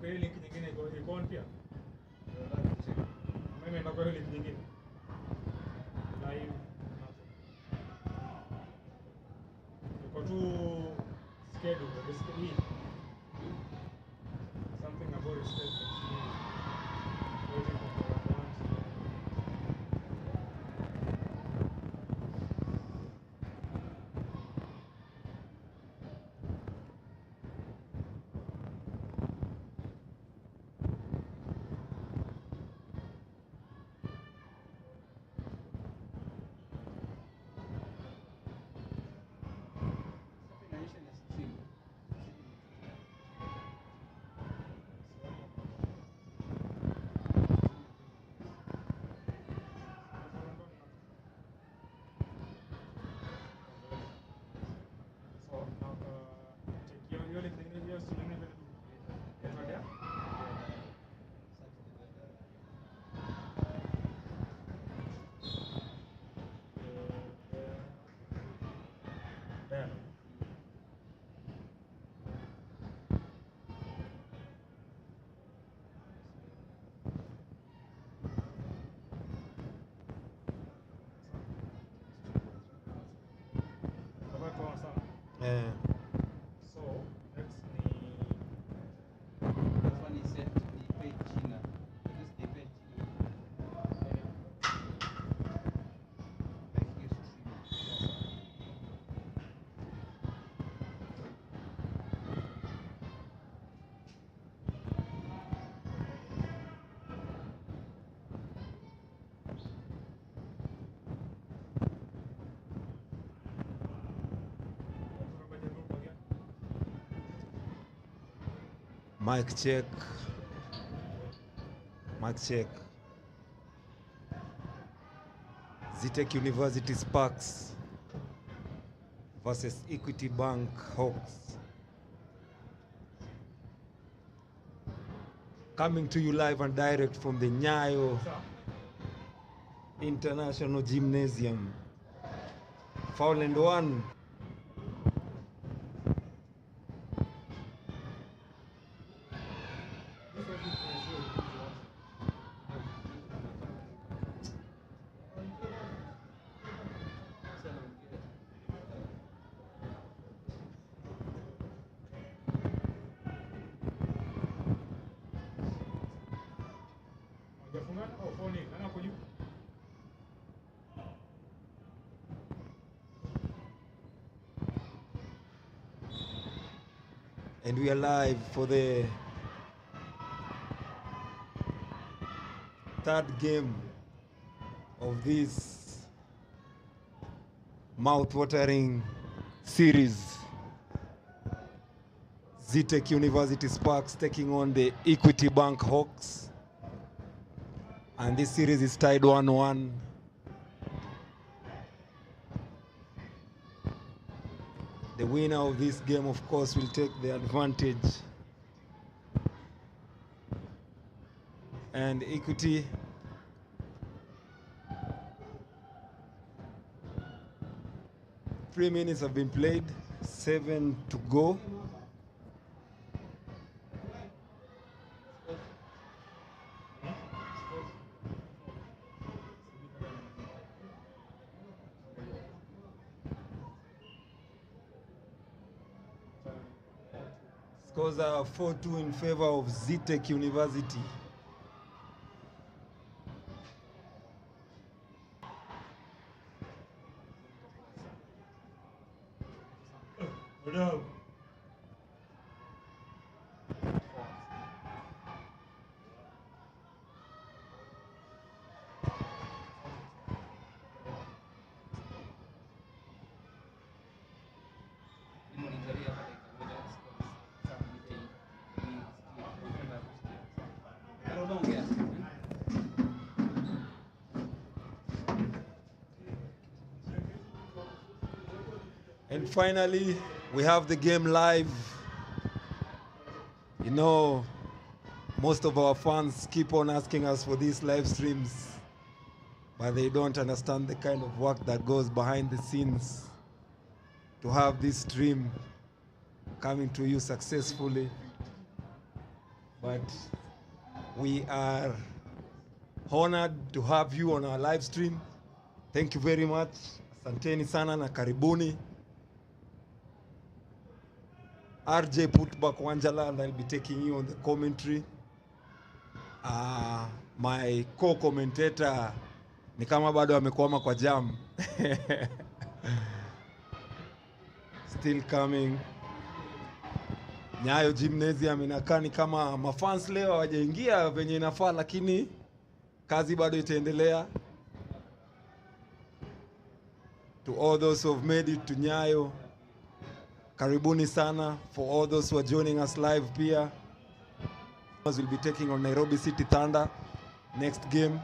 Kwa link nyingine iko on pia. Mimi nenda kwa link nyingine. Live. Iko tu schedule basically. Something about a schedule. Waiting for the launch. So let's Mic check. Mic check. Zetech University Sparks versus Equity Bank Hawks. Coming to you live and direct from the Nyayo International Gymnasium. Foul and one. And we are live for the third game of this mouth-watering series. Zetech University Sparks taking on the Equity Bank Hawks. And this series is tied 1-1. The winner of this game, of course, will take the advantage. And Equity Three minutes have been played, 7 to go. Scores are 4-2 in favor of Zetech University. No. And finally, we have the game live. You know, most of our fans keep on asking us for these live streams, but they don't understand the kind of work that goes behind the scenes to have this stream coming to you successfully. but we are honored to have you on our live stream. Thank you very much. Asanteni sana na karibuni. RJ Putbak Wanjala, and I'll be taking you on the commentary. My co-commentator ni kama bado amekwama kwa jam. Still coming. Nyayo Gymnasium inakaa ni kama mafans leo hawajaingia venye inafaa, lakini kazi bado itaendelea. To all those who have made it to Nyayo, karibuni sana. For all those who are joining us live pia, we'll be taking on Nairobi City Thunder next game.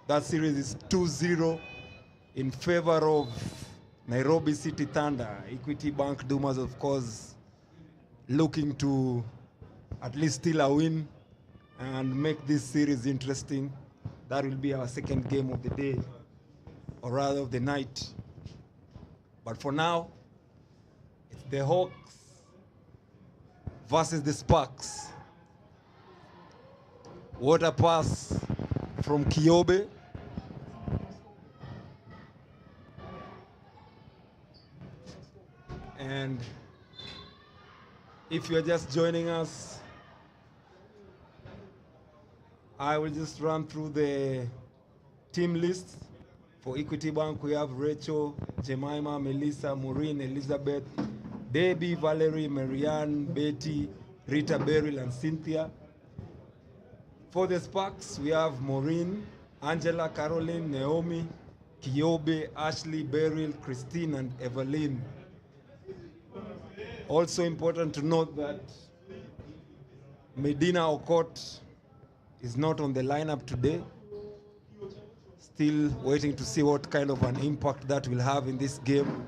That series is 2-0 in favor of Nairobi City Thunder. Equity Bank Dumas, of course, looking to at least steal a win and make this series interesting. That will be our second game of the day, or rather of the night. But for now, it's the Hawks versus the Sparks. Water pass from Kiobe. And if you're just joining us, I will just run through the team list. For Equity Bank, we have Rachel, Jemima, Melissa, Maureen, Elizabeth, Debbie, Valerie, Marianne, Betty, Rita, Beryl, and Cynthia. For the Sparks, we have Maureen, Angela, Caroline, Naomi, Kiobe, Ashley, Beryl, Christine, and Evelyn. Also important to note that Medina Okot is not on the lineup today. Still waiting to see what kind of an impact that will have in this game.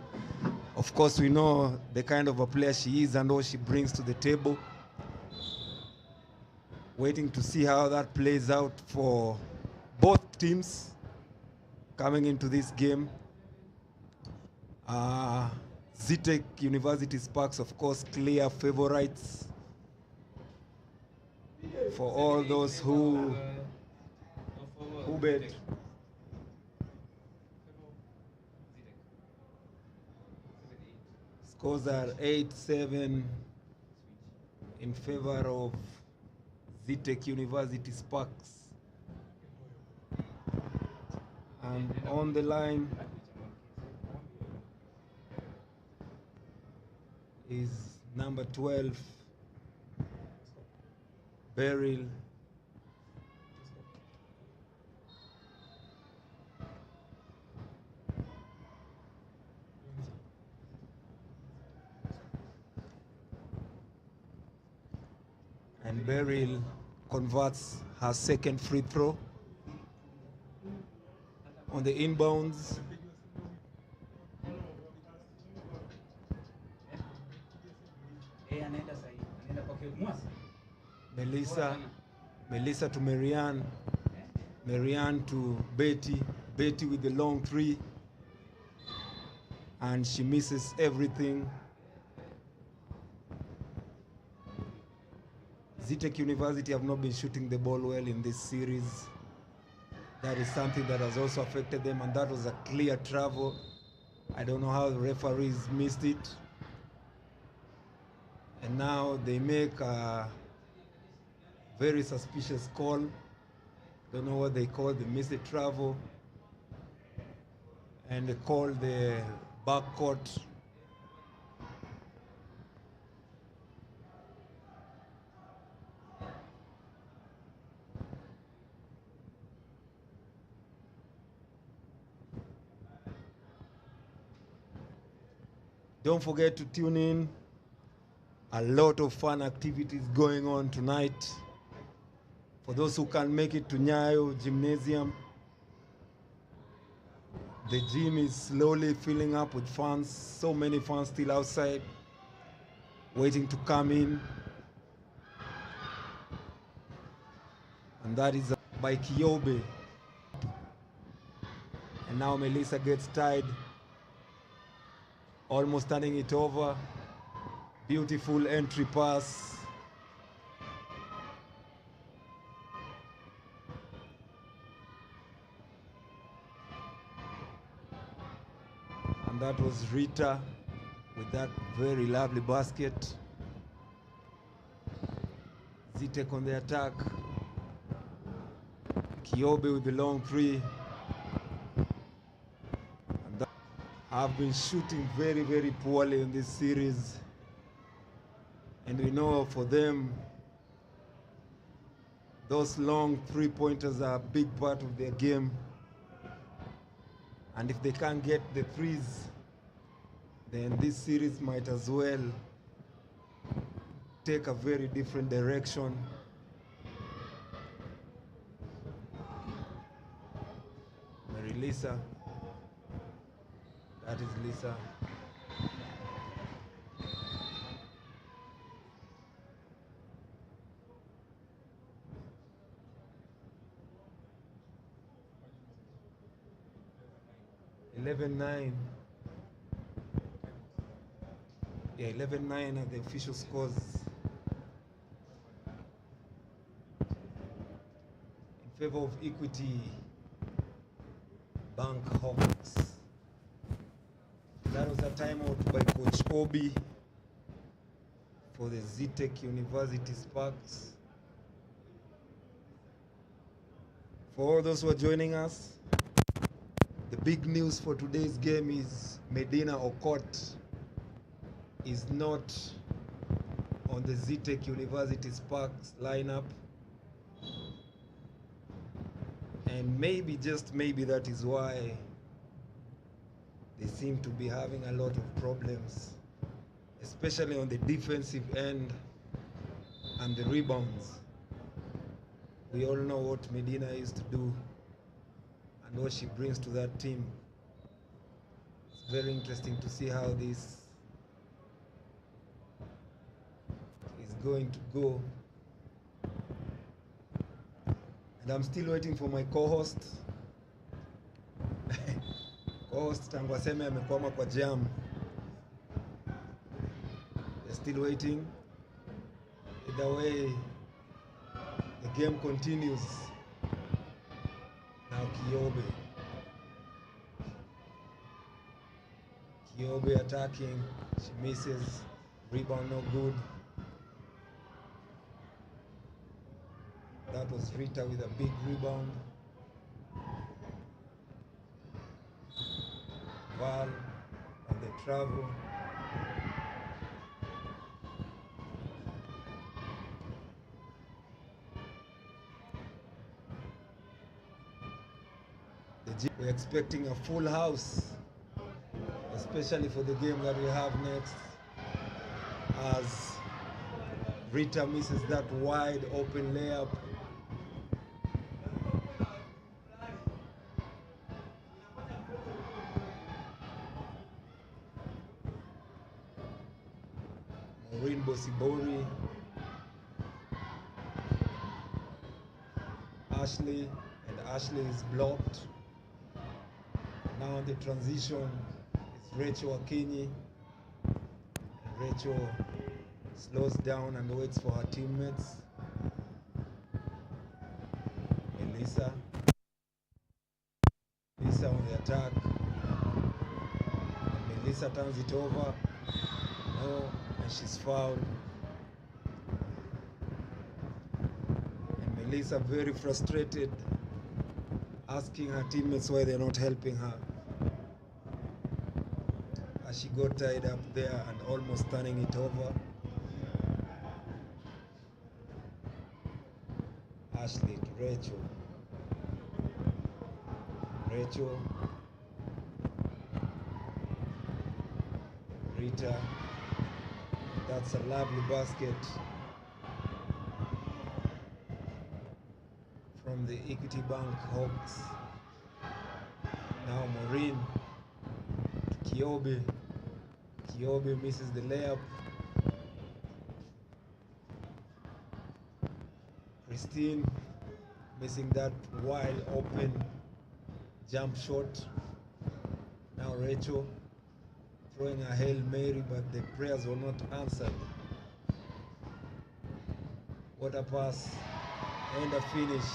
Of course, we know the kind of a player she is and what she brings to the table. Waiting to see how that plays out for both teams coming into this game. Zetech University Sparks, of course, clear favorites for all those who bet. Scores are 8-7 in favor of Zetech University Sparks. And on the line is number 12, Beryl. And Beryl converts her second free throw on the inbounds. Melissa to Marianne, Marianne to Betty, Betty with the long three, and she misses everything. Zetech University have not been shooting the ball well in this series. That is something that has also affected them, and that was a clear travel. I don't know how the referees missed it. And now they make a very suspicious call. Don't know what they call the missed travel. And they call the backcourt. Don't forget to tune in. A lot of fun activities going on tonight. For those who can't make it to Nyayo Gymnasium, the gym is slowly filling up with fans. So many fans still outside, waiting to come in. And that is by Kiobe. And now Melissa gets tied, almost turning it over. Beautiful entry pass. And that was Rita with that very lovely basket. Zitek on the attack. Kiobe with the long three. And that, I've been shooting very, very poorly in this series. And we know for them, those long three-pointers are a big part of their game. And if they can't get the threes, then this series might as well take a very different direction. Mary Lisa, that is Lisa. (11-9). Yeah, 11-9 are the official scores. In favor of Equity Bank Hawks. That was a timeout by Coach Obi for the Zitek University Sparks. For all those who are joining us, the big news for today's game is Medina Okot is not on the Zitek University Sparks lineup. And maybe, just maybe, that is why they seem to be having a lot of problems, especially on the defensive end and the rebounds. We all know what Medina used to do and what she brings to that team. It's very interesting to see how this is going to go. And I'm still waiting for my co-host. Co-host tangu aseme amekwama kwa jam. They're still waiting. Either way, the game continues. Now Kiobe attacking. She misses. Rebound no good. That was Rita with a big rebound. Val on the travel. We're expecting a full house, especially for the game that we have next, as Rita misses that wide open layup. Maureen Bosibori, Ashley, and Ashley is blocked. Now on the transition, it's Rachel Akinyi. And Rachel slows down and waits for her teammates. Melissa on the attack. And Melissa turns it over. No, and she's fouled. And Melissa, very frustrated, asking her teammates why they're not helping her, as she got tied up there and almost turning it over. Ashley to Rachel. Rita. That's a lovely basket from the Equity Bank Hawks. Now Maureen to Kiobe. Kiobe misses the layup. Christine missing that wide open jump shot. Now Rachel throwing a Hail Mary, but the prayers were not answered. What a pass and a finish.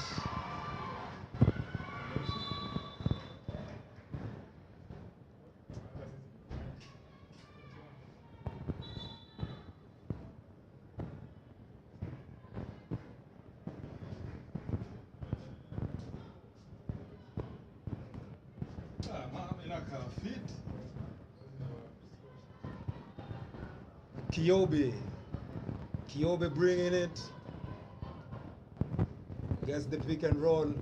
Kiobe. Kiobe bringing it. Gets the pick and roll.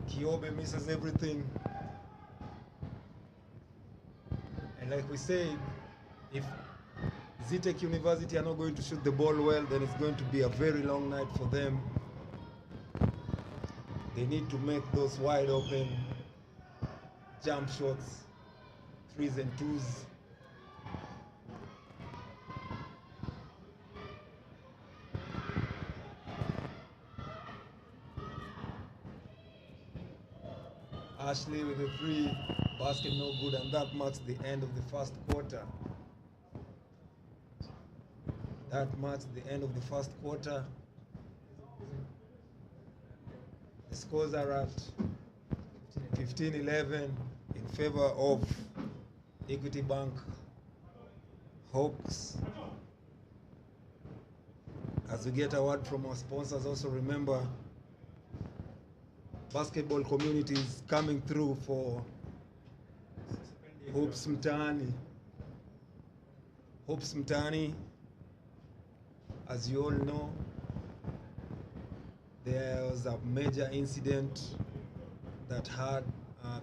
Kiobe misses everything. And like we said, if Zetech University are not going to shoot the ball well, then it's going to be a very long night for them. They need to make those wide open jump shots, 3s and 2s. Ashley with a free, basket no good, and that marks the end of the first quarter. That marks the end of the first quarter. The scores are at 15-11 in favor of Equity Bank Hawks. As we get a word from our sponsors, also remember basketball community is coming through for Hoops Mtaani. Hoops Mtaani, as you all know, there was a major incident that had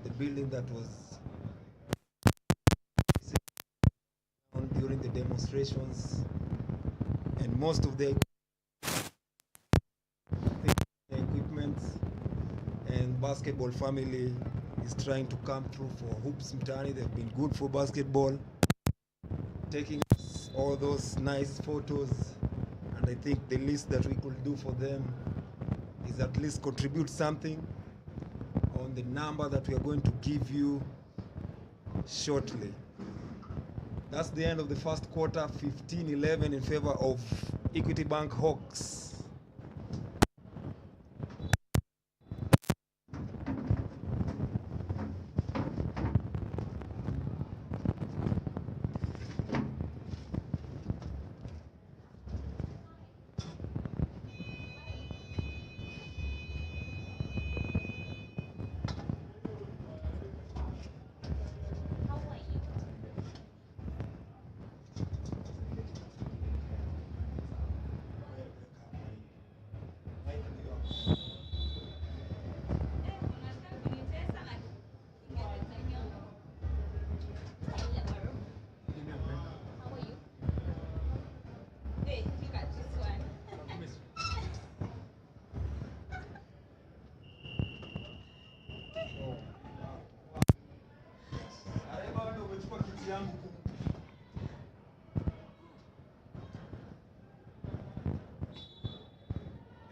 the building that was during the demonstrations, and most of the equipment and basketball family is trying to come through for Hoops Mtaani. They've been good for basketball, taking all those nice photos, and I think the least that we could do for them is at least contribute something on the number that we are going to give you shortly. That's the end of the first quarter, 15-11 in favor of Equity Bank Hawks.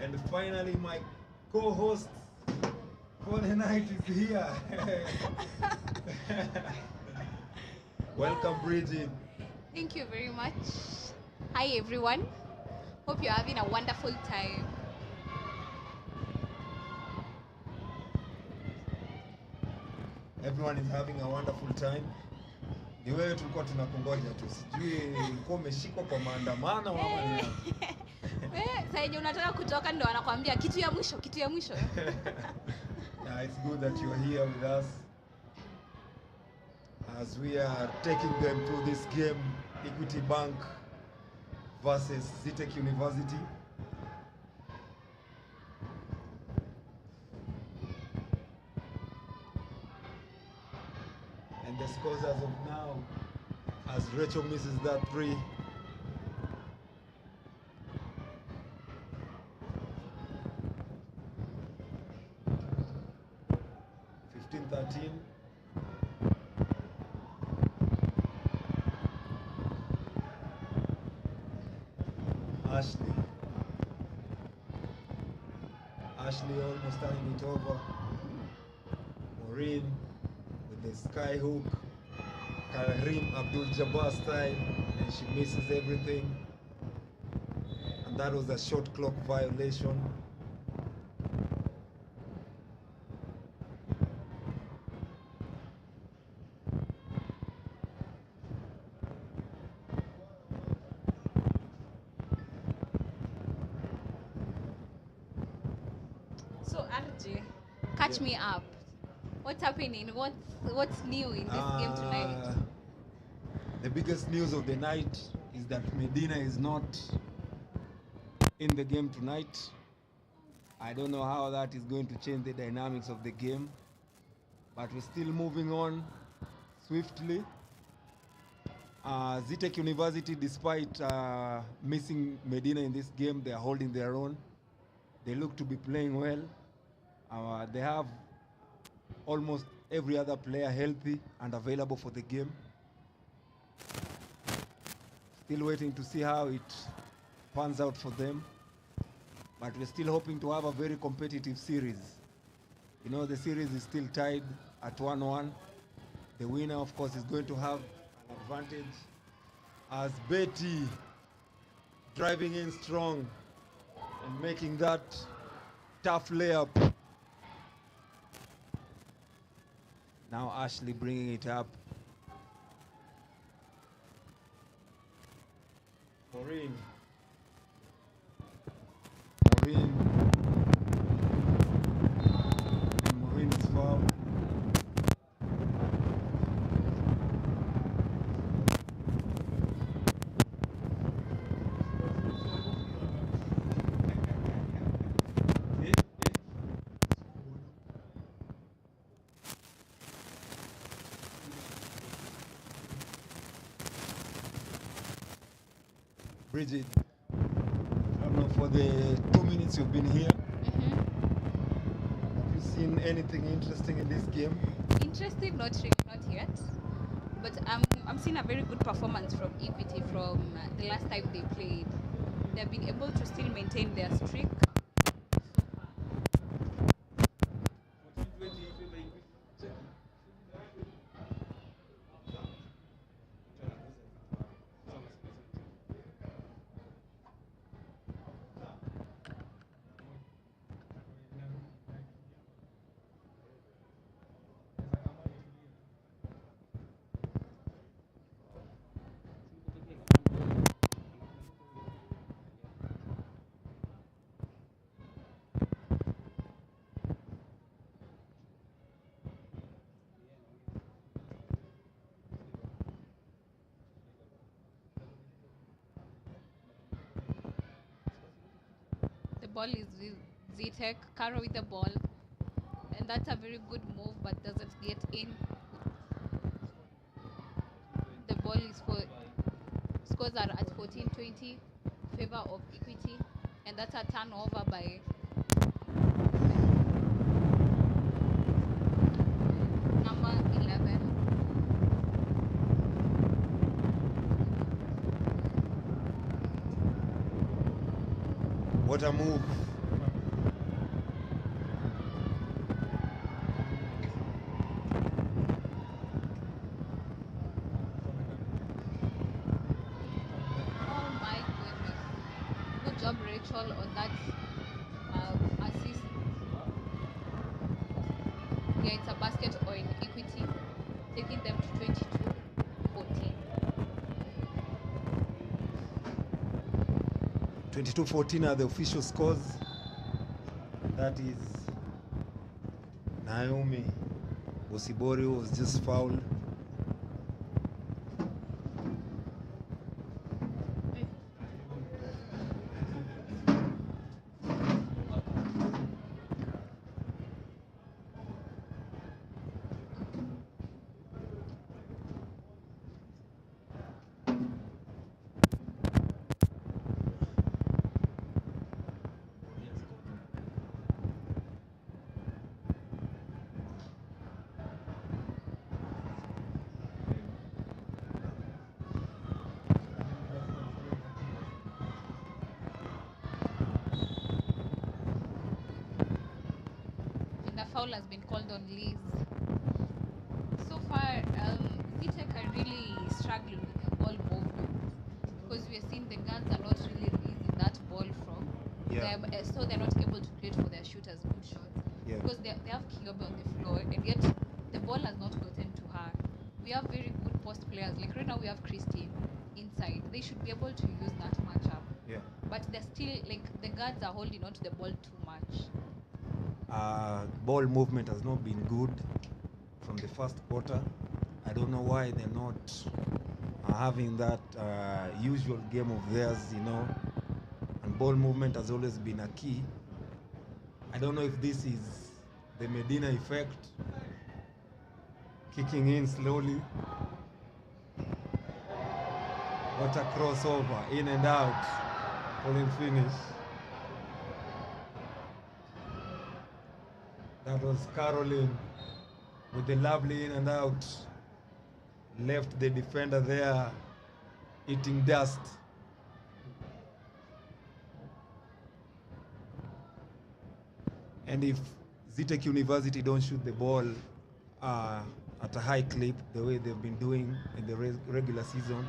And finally, my co-host for the night is here. Welcome, Bridget. Thank you very much. Hi, everyone. Hope you're having a wonderful time. Everyone is having a wonderful time. Ni wewe tulikuwa tunakungoja tu. Sijui ulikuwa umeshikwa kwa maandamano ama ni Sasa je, unataka kutoka ndo anakuambia kitu ya mwisho, kitu ya mwisho. Yeah, it's good that you're here with us as we are taking them through this game, Equity Bank versus Zetech University. And the scores as of now, as Rachel misses that three, Ashley almost turning it over. Maureen with the sky hook. Karim Abdul-Jabbar style, and she misses everything. And that was a shot clock violation. So RJ, catch me up. What's happening? What's new in this game tonight? The biggest news of the night is that Medina is not in the game tonight. I don't know how that is going to change the dynamics of the game, but we're still moving on swiftly. Zitec University, despite missing Medina in this game, they are holding their own. They look to be playing well. They have almost every other player healthy and available for the game. Still waiting to see how it pans out for them. But we're still hoping to have a very competitive series. You know, the series is still tied at 1-1. The winner, of course, is going to have an advantage. As Betty driving in strong and making that tough layup. Now Ashley bringing it up. Maureen. And Maureen is fouled. Bridget, I don't know, for the 2 minutes you've been here, have you seen anything interesting in this game? Interesting, not really, not yet. But I'm seeing a very good performance from Equity from the last time they played. They've been able to still maintain their streak. The ball is with Zitec, Caro with the ball. And that's a very good move, but doesn't get in. The ball is for scores are at 14-20, favor of Equity, and that's a turnover by number 11. What a move. Oh my goodness. Good job, Rachel, on that assist. Yeah, it's a basket on Equity, taking them to 22-14. 22-14 are the official scores. That is Naomi Osibori was just fouled. And the foul has been called on Liz. So far, Vitek are really struggling with the ball movement because we are seeing the guards are not really releasing that ball from. Yeah. So they're not able to create for their shooters good shots. Yeah. Because they have Kingobe on the floor, and yet the ball has not gotten to her. We have very good post players. Like right now, we have Christine inside. They should be able to use that matchup. Yeah. But they're still, like, the guards are holding on to the ball too much. Ball movement has not been good from the first quarter. I don't know why they're not having that usual game of theirs, you know, and ball movement has always been a key. I don't know if this is the Medina effect kicking in slowly. What a crossover, in and out, falling finish. That was Caroline with the lovely in and out. Left the defender there eating dust. And if Zetech University don't shoot the ball at a high clip, the way they've been doing in the regular season,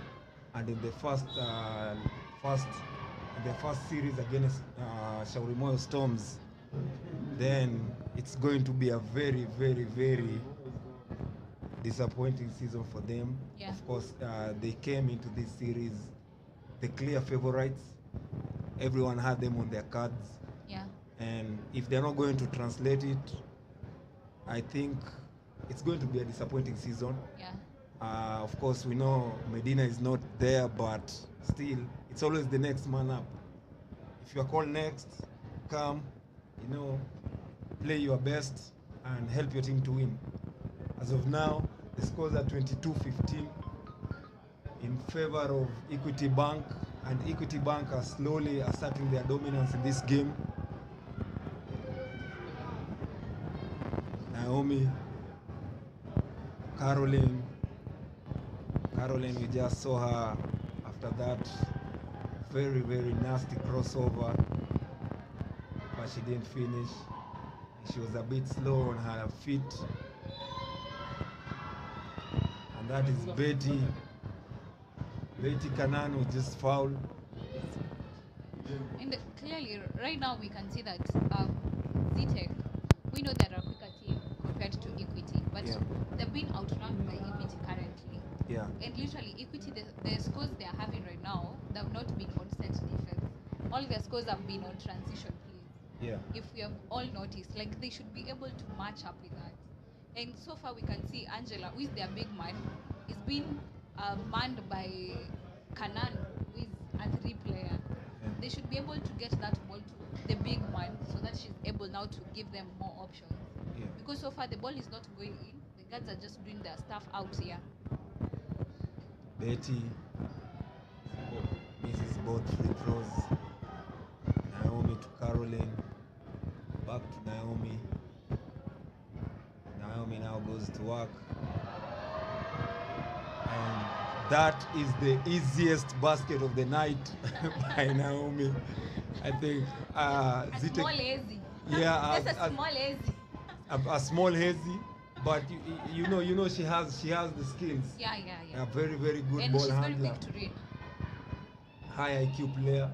and in the first series against Shaurimoyo Storms, then it's going to be a very, very, very disappointing season for them. Yeah. Of course, they came into this series the clear favorites. Everyone had them on their cards. Yeah. And if they're not going to translate it, I think it's going to be a disappointing season. Yeah. Of course, we know Medina is not there, but still, it's always the next man up. If you're called next, come, you know, play your best and help your team to win. As of now, the scores are 22-15 in favor of Equity Bank, and Equity Bank are slowly asserting their dominance in this game. Naomi, Caroline, we just saw her after that very, very nasty crossover, but she didn't finish. She was a bit slow on her feet. And that is Betty Kanan, who just fouled. And clearly, right now we can see that Zetech, we know they're a quicker team compared to Equity, but Yeah. they've been outranked by Equity currently. Yeah. And literally, Equity, the scores they are having right now, they've not been on set defense. All their scores have been on transition plays. Yeah. If we have all noticed, like they should be able to match up with that. And so far we can see Angela, who is their big man, is being manned by Kanan, who is a 3 player. Yeah. They should be able to get that ball to the big man so that she's able now to give them more options. Yeah. Because so far the ball is not going in. The guards are just doing their stuff out here. Betty misses both free throws. Naomi to Caroline. Back to Naomi. Naomi now goes to work. And that is the easiest basket of the night by Naomi. I think A Zetech- small lazy. Yeah, Just a small lazy. a small hazy, but you know she has the skills. Yeah. A very, very good And ball she's very handler, quick to read. high IQ player.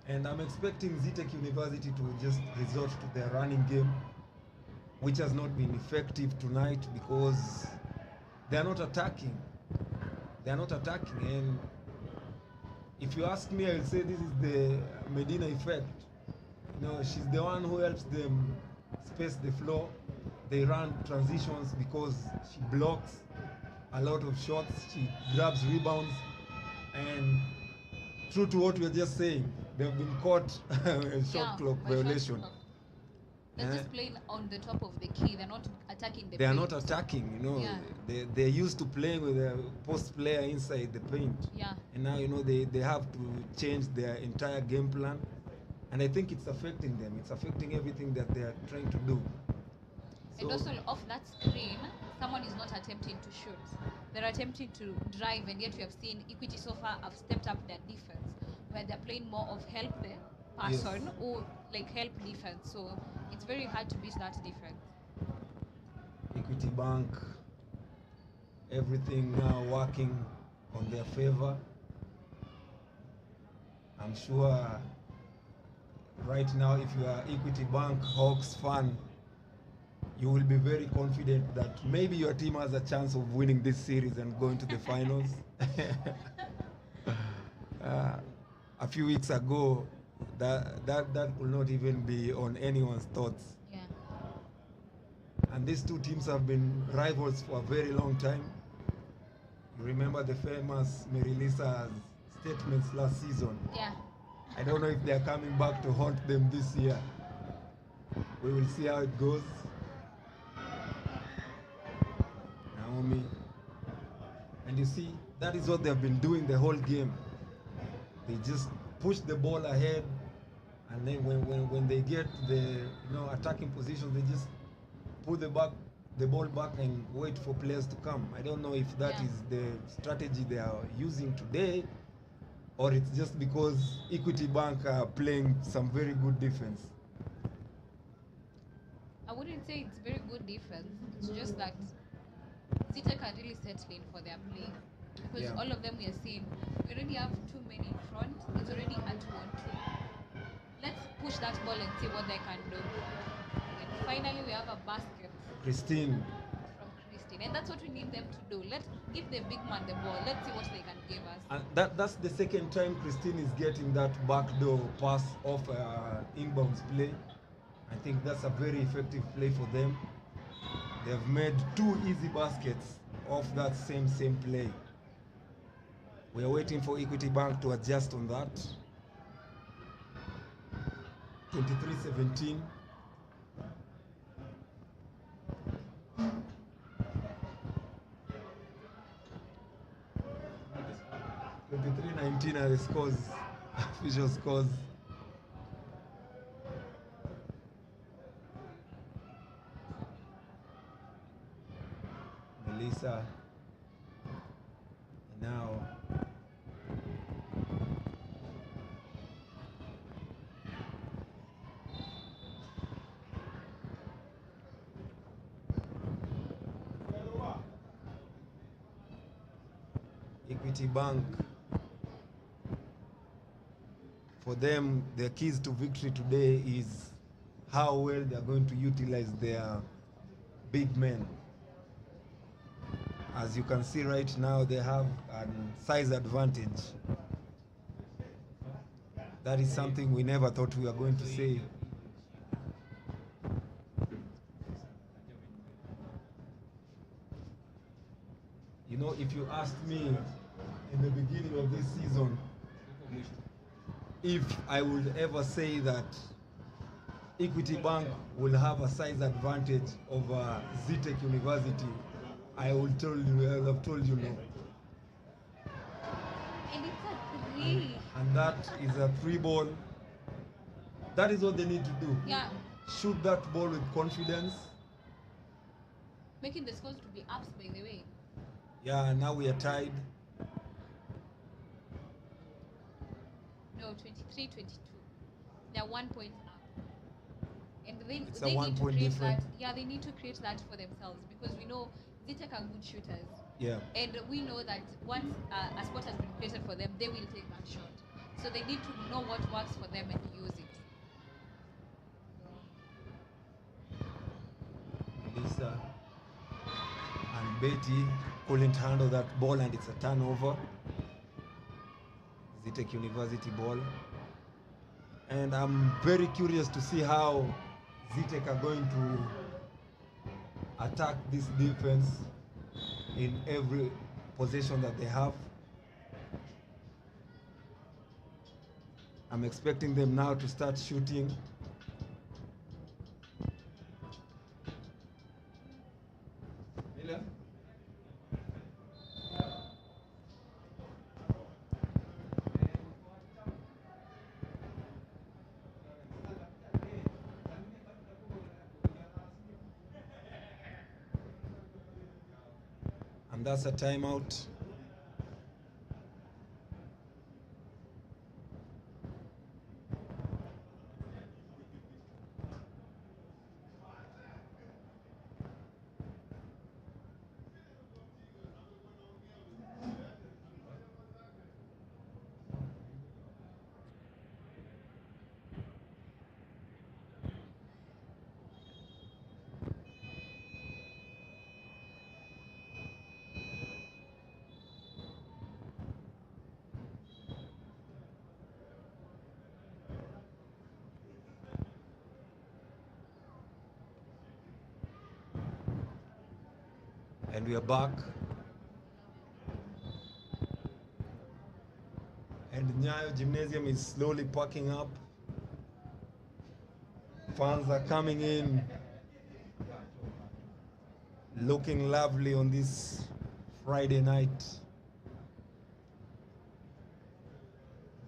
And I'm expecting Zetech University to just resort to their running game, which has not been effective tonight because they're not attacking. And if you ask me, I'll say this is the Medina effect. You know, she's the one who helps them space the floor. They run transitions because she blocks a lot of shots. She grabs rebounds. And true to what we were just saying, they've been caught shot clock by shot violation. clock. They're just playing on the top of the key. They're not attacking the They are paint. not attacking, you know. Yeah. They're used to playing with a post player inside the paint. Yeah. And now, you know, they have to change their entire game plan. And I think it's affecting them. It's affecting everything that they're trying to do. And So- also off that screen, someone is not attempting to shoot. They're attempting to drive, and yet we have seen Equity so far have stepped up their defense, where they're playing more of help the person or like help defense. So it's very hard to beat that defense. Equity Bank, everything now working on their favor. I'm sure right now, if you are Equity Bank Hawks fan, you will be very confident that maybe your team has a chance of winning this series and going to the finals. A few weeks ago, that could not even be on anyone's thoughts. Yeah. And these two teams have been rivals for a very long time. Remember the famous Merilisa statements last season? Yeah. I don't know if they're coming back to haunt them this year. We will see how it goes. Naomi. And you see, that is what they've been doing the whole game. They just push the ball ahead, and then when they get the attacking position, they just put the ball back and wait for players to come. I don't know if that Yeah. is the strategy they are using today, or it's just because Equity Bank are playing some very good defense. I wouldn't say it's very good defense. It's just that Zita can really settle in for their play. Because Yeah. all of them we are seeing, we already have too many in front. It's already a 2-on-2. Let's push that ball and see what they can do. And finally, we have a basket Christine, from Christine. And that's what we need them to do. Let's give the big man the ball. Let's see what they can give us. and that's the second time Christine is getting that backdoor pass off inbounds play. I think that's a very effective play for them. They've made 2 easy baskets off that same play. We are waiting for Equity Bank to adjust on that. 23-17. Are the scores, official scores. Melissa. And now Equity Bank. For them, the keys to victory today is how well they are going to utilize their big men. As you can see right now, they have a size advantage. That is something we never thought we were going to say. You know, if you asked me in the beginning of this season if I would ever say that Equity Bank will have a size advantage over Zitec University, I would have told you no. And it's a 3. And that is a 3 ball. That is what they need to do. Yeah. Shoot that ball with confidence. Making the scores to be ups, by the way. Yeah, now we are tied. No, 23-22. They're 1 point up. And It's a they need 1 to point create difference. that. Yeah, they need to create that for themselves because we know Zitec are good shooters. Yeah. And we know that once a spot has been created for them, they will take that shot. So they need to know what works for them and use it. Lisa and Betty couldn't handle that ball, and it's a turnover. Zitec University ball. And I'm very curious to see how Zitec are going to attack this defense in every possession that they have. I'm expecting them now to start shooting. And that's a timeout. And we are back. Nyayo Gymnasium is slowly packing up. Fans are coming in, looking lovely on this Friday night.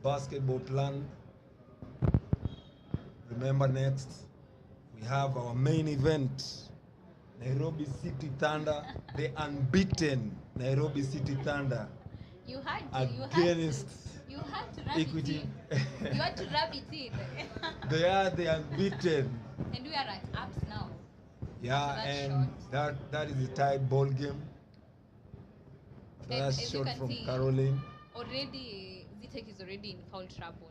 Basketball plan. Remember, next we have our main event, Nairobi City Thunder, the unbeaten Nairobi City Thunder You had against to rub Equity. it in. You had to rub it in. They are the unbeaten. And we are at ups now. Yeah, So that's and that is a tight ball game. And That's as you shot can from see, Caroline, already Zitek is already in foul trouble.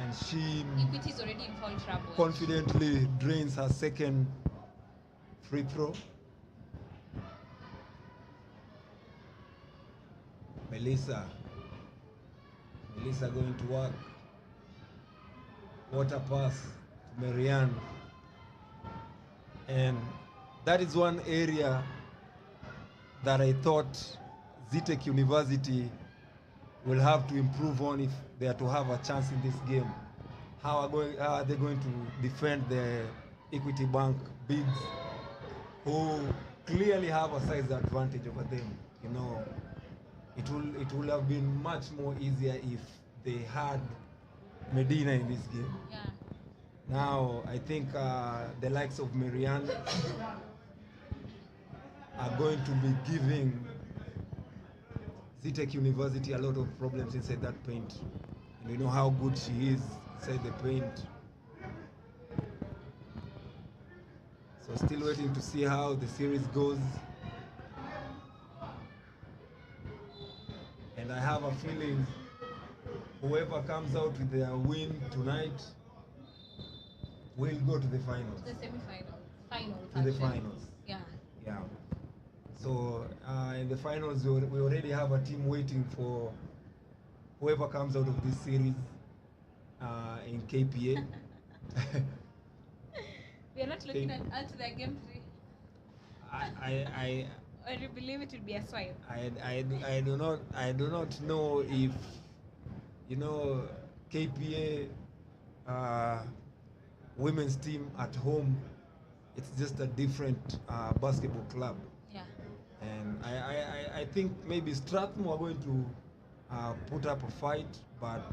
and she Equity is already in foul trouble. confidently drains her second free throw. Melissa going to work. Water pass to Marianne. And that is one area that I thought Zitek University will have to improve on if they are to have a chance in this game. How are they going to defend the Equity Bank bigs, who clearly have a size advantage over them? You know, it will have been much more easier if they had Medina in this game. Yeah. Now, I think the likes of Marianne are going to be giving Zitek University a lot of problems inside that paint. And we know how good she is inside the paint. So still waiting to see how the series goes. And I have a feeling whoever comes out with their win tonight will go to the finals. The semi-final. Finals. To the actually. finals. Yeah. Yeah. So in the finals, we already have a team waiting for whoever comes out of this series in KPA. We are not looking at the game 3. Or you believe it will be a swipe? I do not know if, you know, KPA women's team at home, it's just a different basketball club. Yeah. And I think maybe Strathmore are going to put up a fight, but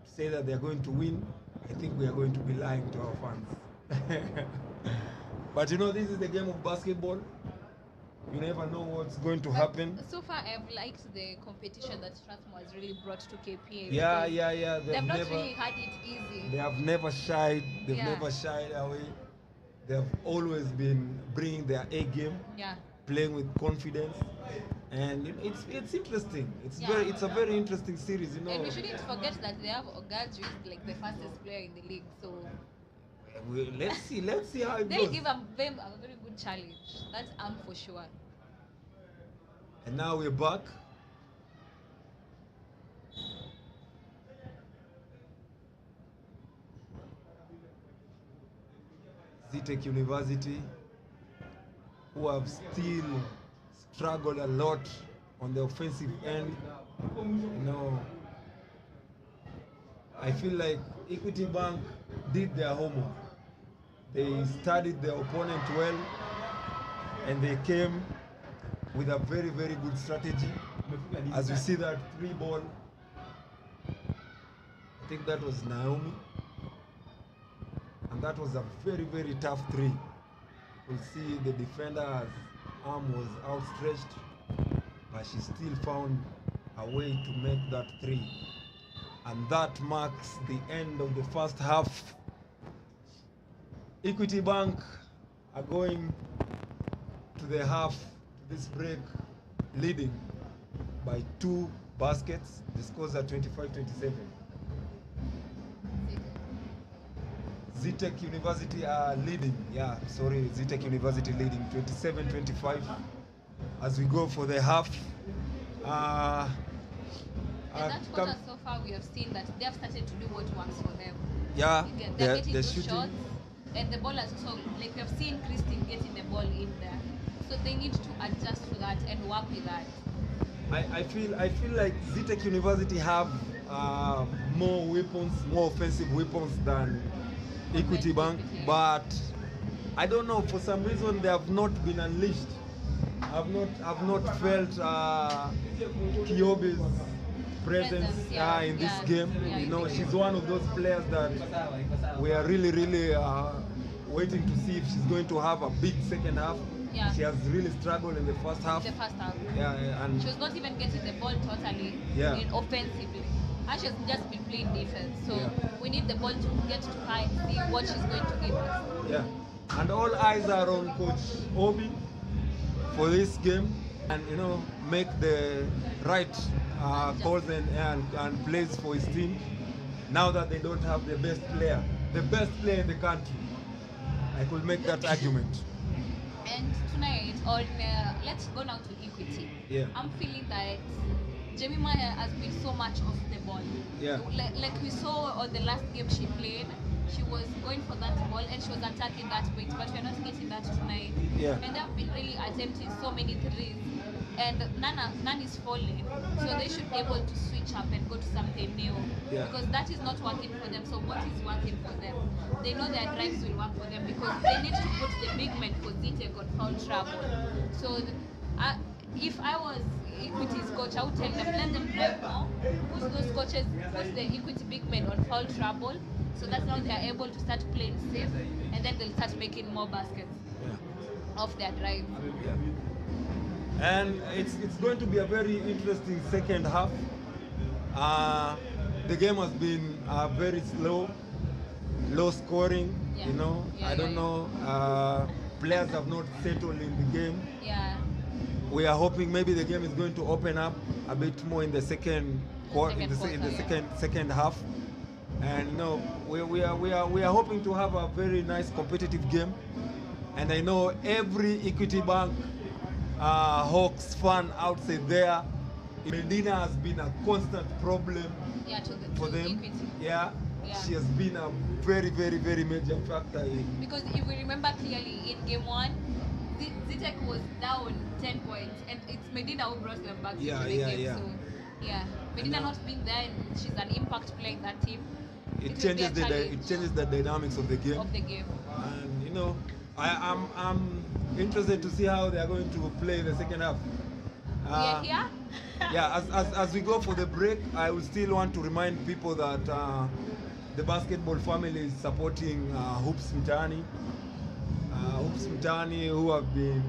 to say that they're going to win, I think we are going to be lying to our fans. But you know, this is the game of basketball. You never know what's going to happen. So far, I've liked the competition that Strathmore has really brought to KPA. Yeah. They've not really had it easy. They have never shied. They've Yeah. never shied away. They have always been bringing their A game, Yeah. playing with confidence, and it's interesting. It's a very interesting series. You know. And we shouldn't forget that they have Ogaju, like the fastest player in the league. So Let's see how it they'll goes. give them a very good challenge. That's for sure. And now we're back. Zitek University, who have still struggled a lot on the offensive end. You know, I feel like Equity Bank did their homework. They studied their opponent well, and they came with a very, very good strategy. As we see that 3 ball, I think that was Naomi, and that was a very, very tough 3. We see the defender's arm was outstretched, but she still found a way to make that 3. And that marks the end of the first half. Equity Bank are going to the half, to this break, leading by 2 baskets. The scores are 25-27. Zitek University are leading. Zitek University leading 27-25 as we go for the half. And that quarter so far, we have seen that they have started to do what works for them. Yeah, they're getting they're those shooting. shots, and the ball has also, like we have seen Christine getting the ball in there. So they need to adjust to that and work with that. I feel like Zitek University have uh, more weapons, more offensive weapons than Equity Bank, Equity. but I don't know, for some reason they have not been unleashed. I've not felt Kiobe's presence in this game. Yeah, You in know, the she's game. one of those players that we are really waiting to see if she's going to have a big second half. Yeah. She has really struggled in the first half. The first half. Yeah, and She was not even getting the ball totally Yeah. in offensively. And she's just been playing defense. So Yeah. we need the ball to get to her and see what she's going to give us. yeah, and all eyes are on Coach Obi for this game, and you know, make the right calls and plays for his team. Now that they don't have the best player in the country, I could make that argument. And tonight, let's go now to Equity. Yeah. I'm feeling that Jemima has been so much off the ball. Yeah. Like we saw on the last game she played, she was going for that ball and she was attacking that weight, but we're not getting that tonight. Yeah. And they've been really attempting so many threes, and none is falling. So they should be able to switch up and go to something new. Yeah. Because that is not working for them. So what is working for them? They know their drives will work for them because they need to put the big men for Zitek on foul trouble. So if I was Equity's coach, I would tell them, let them drive more. Push those coaches, put the Equity big men on foul trouble. So that's how they are able to start playing safe, and then they'll start making more baskets off their drive. And it's going to be a very interesting second half. The game has been very slow, low scoring. Yeah. You know, Yeah, I don't yeah. know. Players have not settled in the game. Yeah. We are hoping maybe the game is going to open up a bit more in the second quarter, in the second half. And you know, we are hoping to have a very nice competitive game. And I know every Equity Bank Hawks fan outside there, Medina has been a constant problem Yeah, for to them. Equity. Yeah. Yeah. She has been a very major factor in. Because if we remember clearly in game one, Zitek was down 10 points, and it's Medina who brought them back Yeah, into the yeah, game. yeah. So, yeah, Medina not being there, and she's an impact player in that team. It will be changes a the challenge dynamics of the game. of the game. And you know, I'm interested to see how they are going to play the second half. We are here. Yeah, as we go for the break, I would still want to remind people that the basketball family is supporting Hoops Mtani. Hoops Mtani, who have been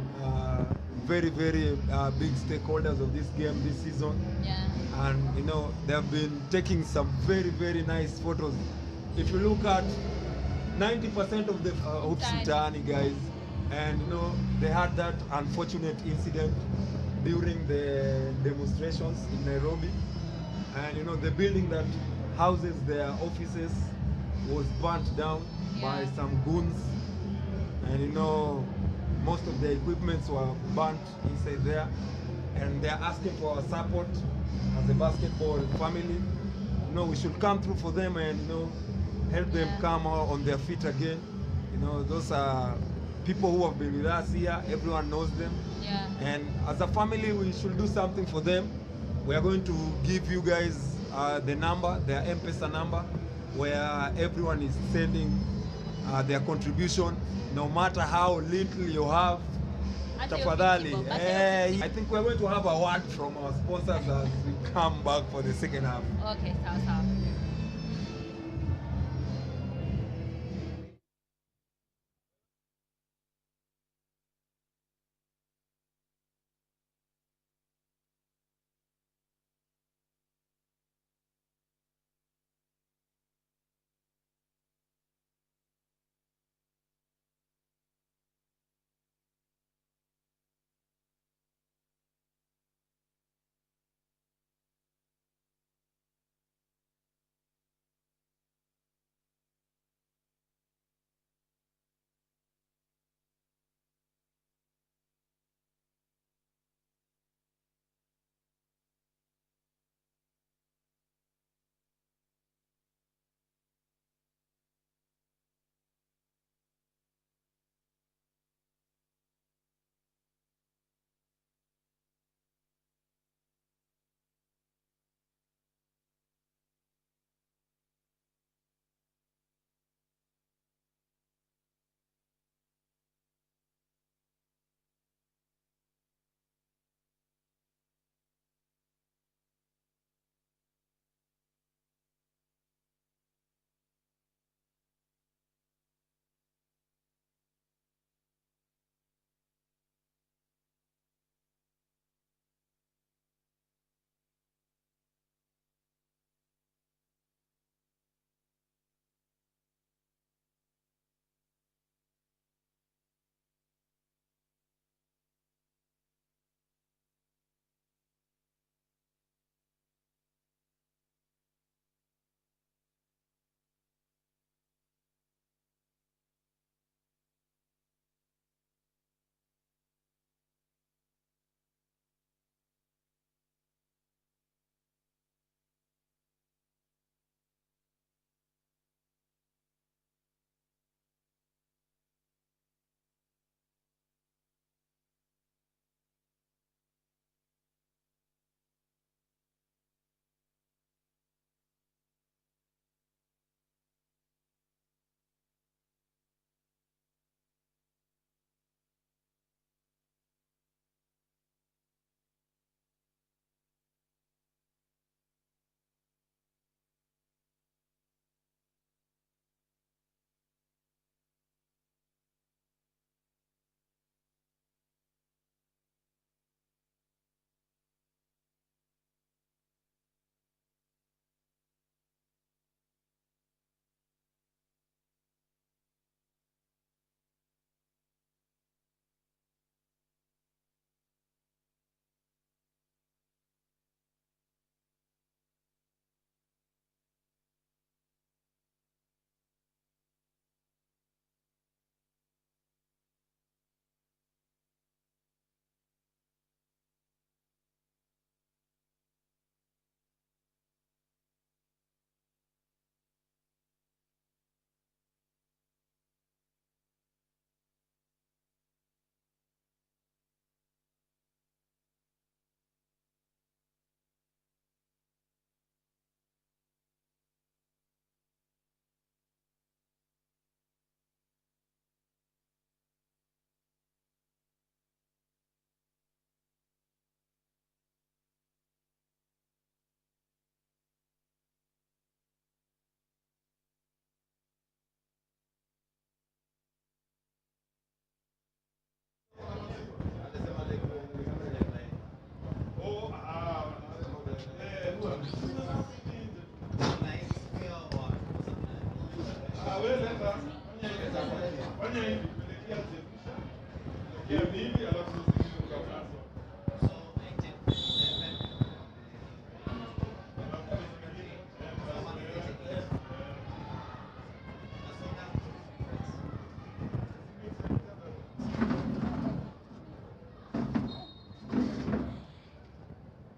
very big stakeholders of this game this season. Yeah. And you know, they have been taking some very nice photos. If you look at 90% of the Hoops Mtani guys, and you know, they had that unfortunate incident during the demonstrations in Nairobi, and you know, the building that houses their offices was burnt down by some goons, and you know, most of the equipments were burnt inside there, and they're asking for our support as a basketball family. You know, we should come through for them and you know, help them come on their feet again. You know, those are people who have been with us here. Everyone knows them. Yeah. And as a family, we should do something for them. We are going to give you guys the number, their M-Pesa number, where everyone is sending their contribution, no matter how little you have. Tafadhali. I think we're going to have a word from our sponsors as we come back for the second half. Okay, sawa.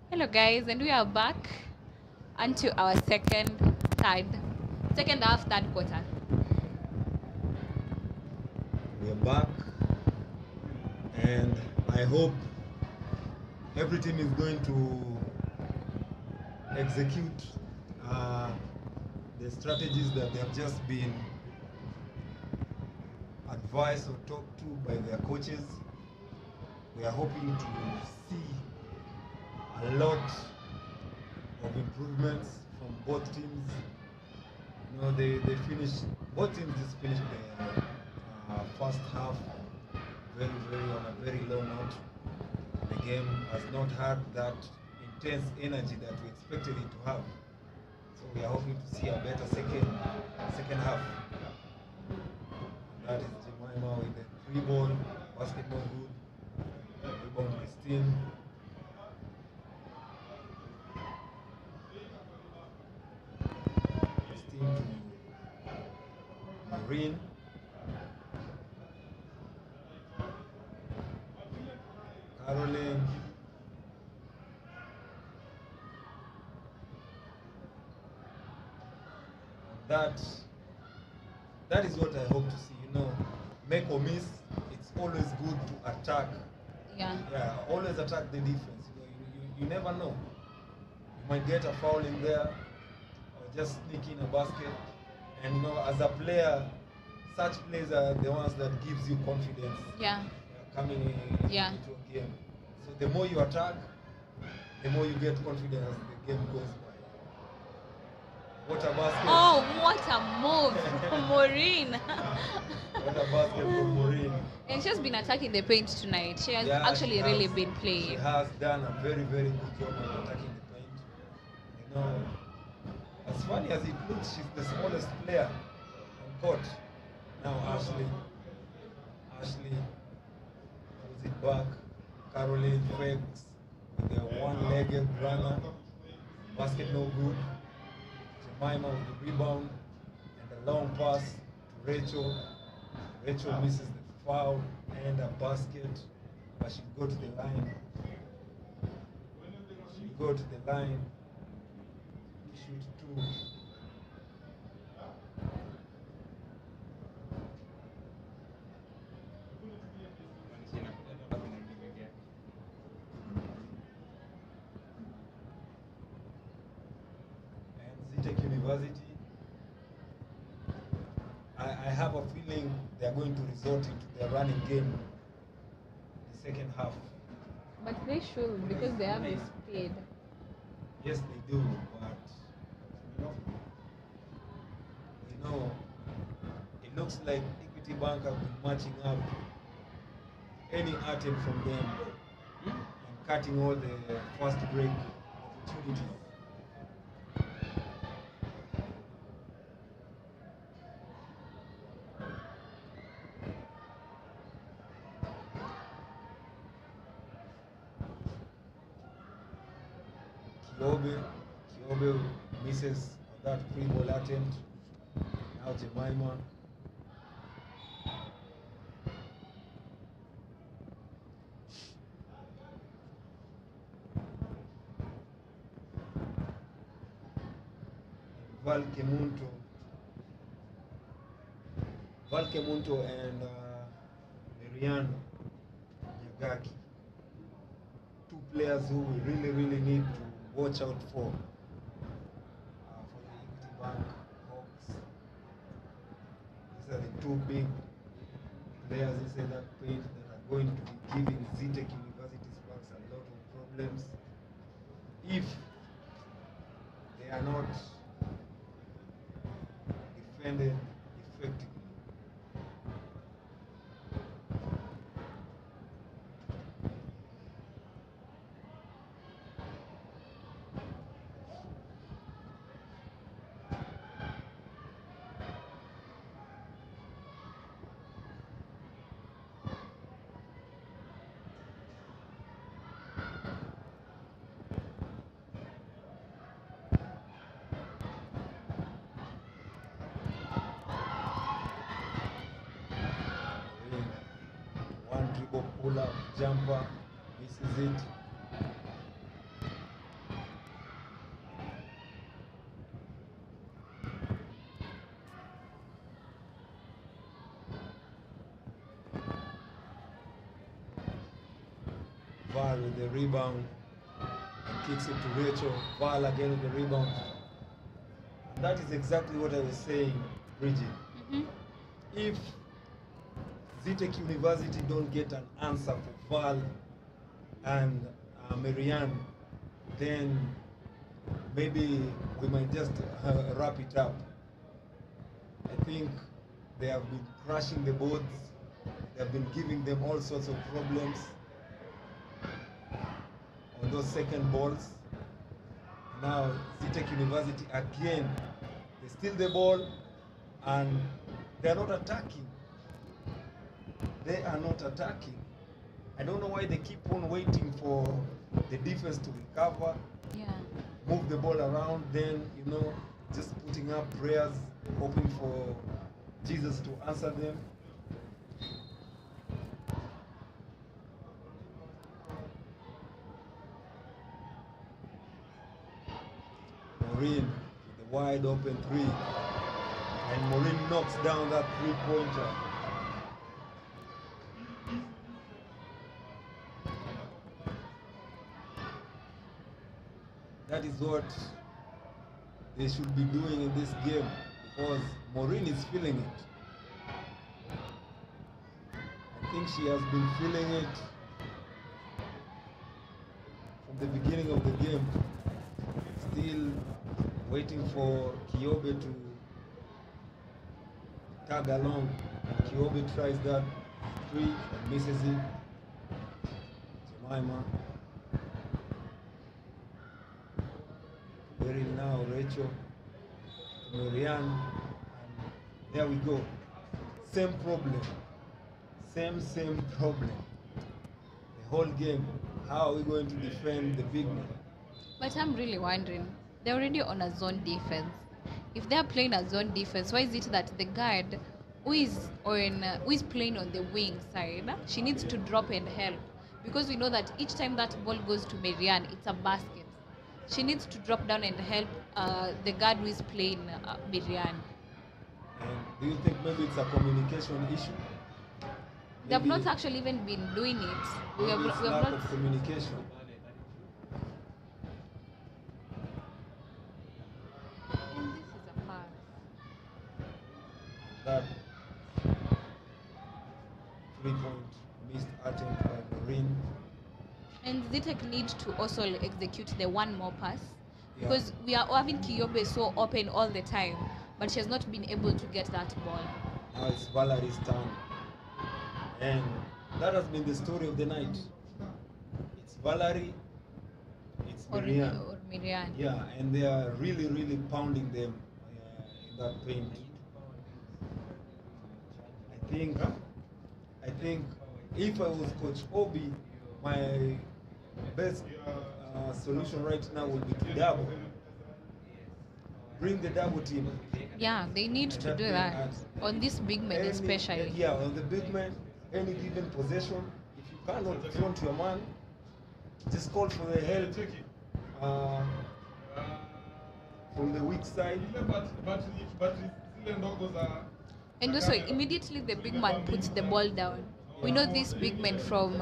Hello guys, and we are back onto our second half, third quarter. We're back, and I hope every team is going to execute the strategies that they have just been advised or talked to by their coaches. We are hoping to see a lot of improvements from both teams. You know, both teams just finished the first half on a very low note. The game has not had that intense energy that we expected it to have. So we are hoping to see a better second half. That is Jemima with the free ball, basketball good, rebound Christine. Christine to Marine. Caroline. That is what I hope to see. You know, make or miss. It's always good to attack. Yeah. Yeah, always attack the defense. You know, you never know. You might get a foul in there, or just sneak in a basket. And you know, as a player, such plays are the ones that gives you confidence. Yeah. Coming into a game. So the more you attack, the more you get confidence as the game goes by. What a basket! Oh, what a move from Maureen! What a basket from Maureen! And she's been attacking the paint tonight. She has actually really been playing. She has done a very, very good job of attacking the paint. You know, as funny as it looks, she's the smallest player on court. Now Ashley pulls it back. Caroline fakes with their one-legged runner. Basket no good. Jemima with the rebound and a long pass to Rachel. Rachel misses the foul and a basket, but she'll go to the line. She'll go to the line. Shoot two. And Zitech University, I have a feeling they are going to resort into their running game the second half. But they should, because they have the speed. Yes, they do, but you know, it looks like Equity Bank have been matching up any attempt from them and cutting all the fast break opportunities. Kiobe misses that free ball attempt. Now Jemima. Valkemunto and Miriam Nyagaki. Two players who we really, really need to watch out for the Equity Bank Hawks. These are the two big players inside that page that are going to be giving Zitech University Sparks a lot of problems if they are not defended effectively. pull up jumper, misses it. Val with the rebound and kicks it to Rachel. Val again with the rebound. And that is exactly what I was saying, Bridget. Mm-hmm. If Zitech University don't get an answer for Val and Marianne, then maybe we might just wrap it up. I think they have been crashing the boards. They have been giving them all sorts of problems on those second balls. Now Zitech University again, they steal the ball and they are not attacking. They are not attacking. I don't know why they keep on waiting for the defense to recover, Yeah. move the ball around, then, you know, just putting up prayers, hoping for Jesus to answer them. Maureen with the wide open three. And Maureen knocks down that three-pointer. That is what they should be doing in this game, because Maureen is feeling it. I think she has been feeling it from the beginning of the game. Still waiting for Kyobe to tag along. And Kyobe tries that three and misses it. Jemima. Beryl now, Rachel, Marianne, and there we go. Same problem. Same problem. The whole game. How are we going to defend the big man? But I'm really wondering, they're already on a zone defense. If they're playing a zone defense, why is it that the guard who is playing on the wing side, she needs to drop and help? Because we know that each time that ball goes to Marianne, it's a basket. She needs to drop down and help the guard who is playing Marianne. And do you think maybe it's a communication issue? They have Maybe not actually even been doing it. We have it's lack of communication. And this is a pass. That 3-point missed attempt by Maureen. And Zitech need to also execute the one more pass, Yeah. because we are having Kyobe so open all the time, but she has not been able to get that ball. Now it's Valerie's turn. And that has been the story of the night. It's Valerie, it's Or Marianne. Marianne. Yeah, and they are really pounding them in that paint. I think if I was Coach Obi, my best solution right now would be to double. Bring the double team. Yeah, they need to do that on this big man especially. Yeah, on the big man, any given possession, if you cannot front your man, just call for the help from the weak side. And also immediately the big man puts the ball down. We know these big men from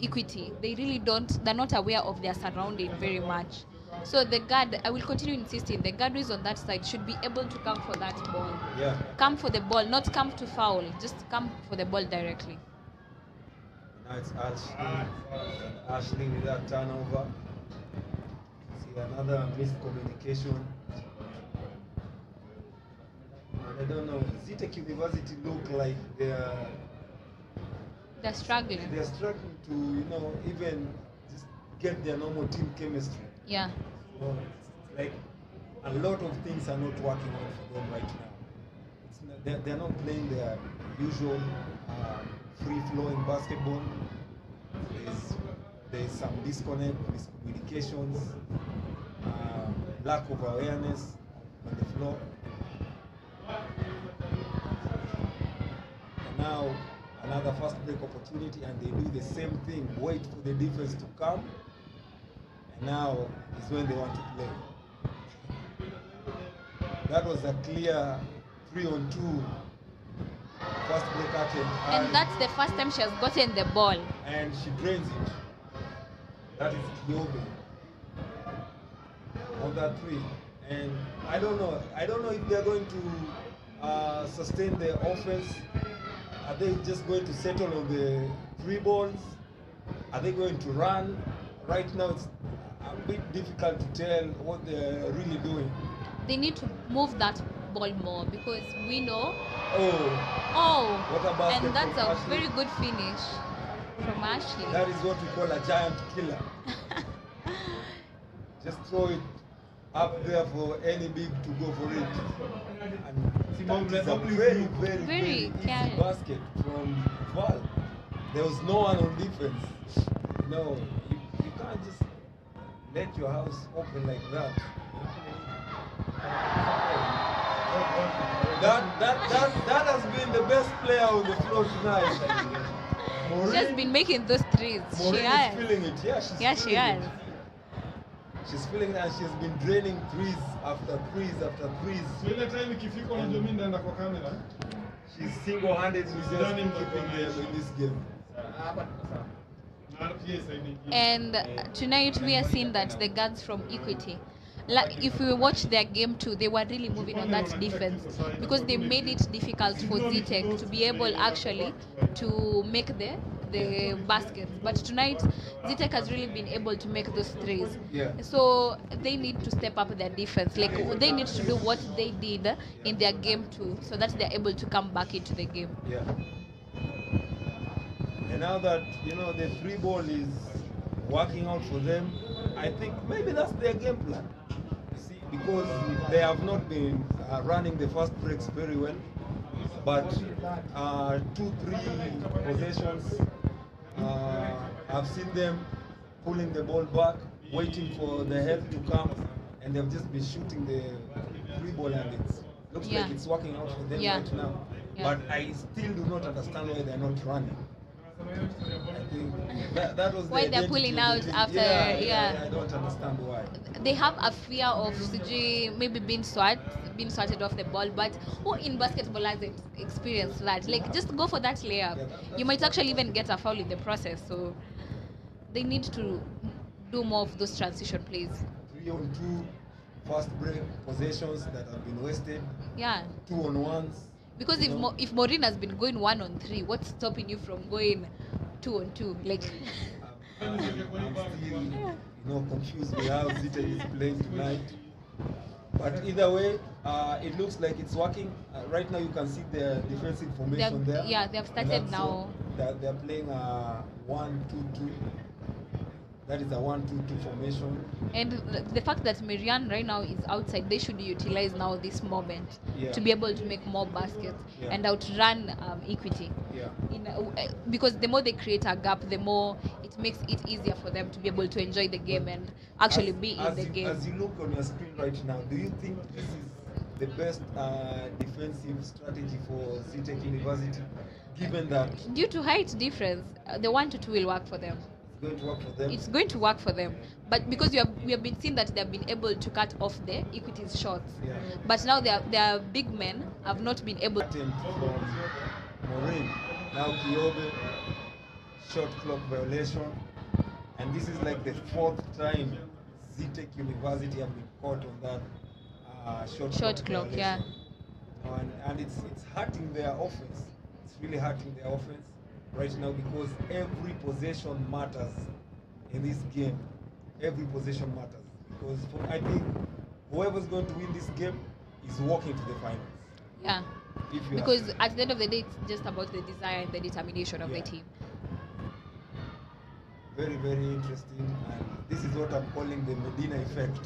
Equity, they really they're not aware of their surrounding very much. So the guard, I will continue insisting, the guard who is on that side should be able to come for that ball. Yeah. Come for the ball, not come to foul, just come for the ball directly. Now it's Ashley with that turnover. See another miscommunication. And I don't know, Zitech University look like they're struggling. They're struggling to, you know, even just get their normal team chemistry. Yeah. So it's like a lot of things are not working out for them right now. It's not, they're not playing their usual free-flowing basketball. There's some disconnect, miscommunications, lack of awareness on the floor. And now another fast break opportunity, and they do the same thing, wait for the defense to come, and now is when they want to play. That was a clear 3-on-2 fast break attempt. And that's the first time she has gotten the ball. And she drains it. That is Kyobe on that three. And I don't know if they're going to sustain the offense. Are they just going to settle on the three balls? Are they going to run? Right now it's a bit difficult to tell what they're really doing. They need to move that ball more because we know. Oh, what a basket and that's from a Ashley. very good finish from Ashley. That is what we call a giant killer. Just throw it up there for any big to go for it. And that is a very easy careful. basket from Val. There was no one on defense. No, you can't just let your house open like that. That has been the best player on the floor tonight. She's just been making those threes. Maureen She has. is feeling it. Yeah, she's She feeling has. it. She's feeling it, and she's been draining threes after threes after threes. So ile time ikifika unajua mimi ndaenda kwa kamera. She's single-handedly just keeping them in this game. And tonight we are seeing that the guards from Equity, like if we watch their game too, they were really moving on that defense because they made it difficult for Zitek to be able actually to make the baskets. But tonight Zitek has really been able to make those threes. Yeah. So they need to step up their defense. Like they need to do what they did in their game too, so that they're able to come back into the game. Yeah. And now that the free ball is working out for them, I think maybe that's their game plan. You see, because they have not been running the fast breaks very well, but 2-3 possessions, I've seen them pulling the ball back, waiting for the help to come, and they've just been shooting the free ball, and it looks like it's working out for them right now. Yeah. But I still do not understand why they're not running. I think that was Why the they're identity pulling of out the team. after, I don't understand why. They have a fear of Suji maybe being swatted off the ball, but who in basketball has experienced that? Like, just go for that layup. You might actually even get a foul in the process. So they need to do more of those transition plays. 3-on-2 fast break possessions that have been wasted. Yeah. 2-on-1s. Because if Maureen has been going 1-on-3, what's stopping you from going 2-on-2? Like, I'm still confused with how Zita is playing tonight. But either way, it looks like it's working. Right now you can see the defensive formation there. Yeah, they have started now. They're playing 1-2-2. That is a 1-2-2 formation. And the fact that Marianne right now is outside, they should utilize now this moment to be able to make more baskets and outrun Equity. Yeah. Because the more they create a gap, the more it makes it easier for them to be able to enjoy the game and actually be in the game. As you look on your screen right now, do you think this is the best defensive strategy for Zitek University, given that due to height difference, the 1-2 will work for them. going to work for them? It's going to work for them, but because we have been seeing that they have been able to cut off the Equity's shots, but now their big men have not been able. Attempt from Maureen, now Kyobe, shot clock violation, and this is like the 4th time Zitek University have been caught on that shot clock Yeah. And it's hurting their offense. It's really hurting their offense right now because every possession matters in this game. Every possession matters because I think whoever's going to win this game is walking to the finals. Yeah. Because at the end of the day, it's just about the desire and the determination of the team. Very, very interesting, and this is what I'm calling the Medina effect.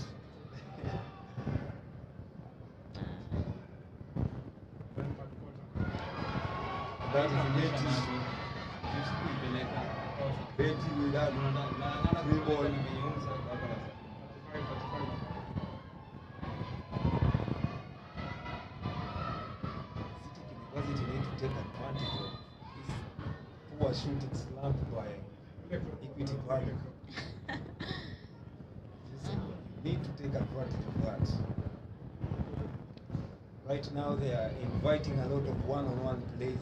That is Betty with that 3 ball. City University need to take advantage of this was shooting slumped by Equity Bank. You need to take advantage of that. Right now they are inviting a lot of one-on-one plays.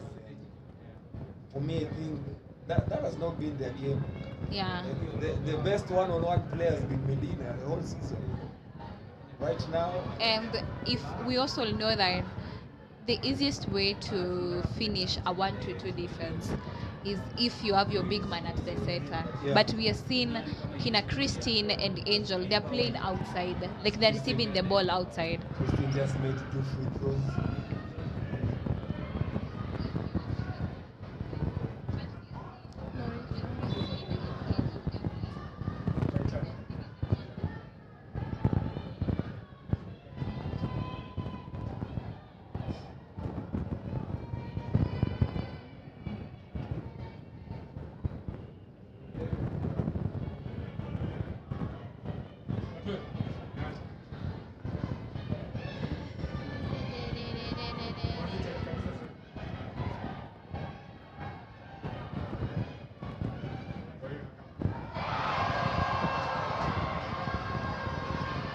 For me, I think that has not been their game. Yeah. The best one-on-one player has been Medina the whole season. Right now. And if we also know that the easiest way to finish a 1-2 defense is if you have your big man at the center. Yeah. But we are seeing Kina Christine and Angel, they're playing outside. Like they're receiving the ball outside. Christine just made 2 free throws.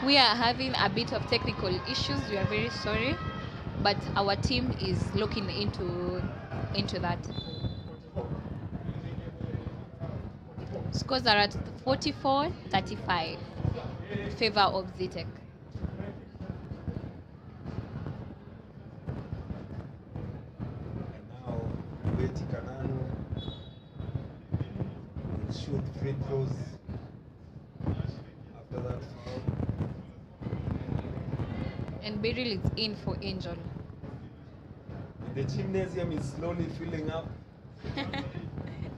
We are having a bit of technical issues. We are very sorry, but our team is looking into that. Scores are at 44-35 in favor of Zitek. And now Betty Kanano will shoot free throws after that foul. And Beryl is in for Angel. The gymnasium is slowly filling up.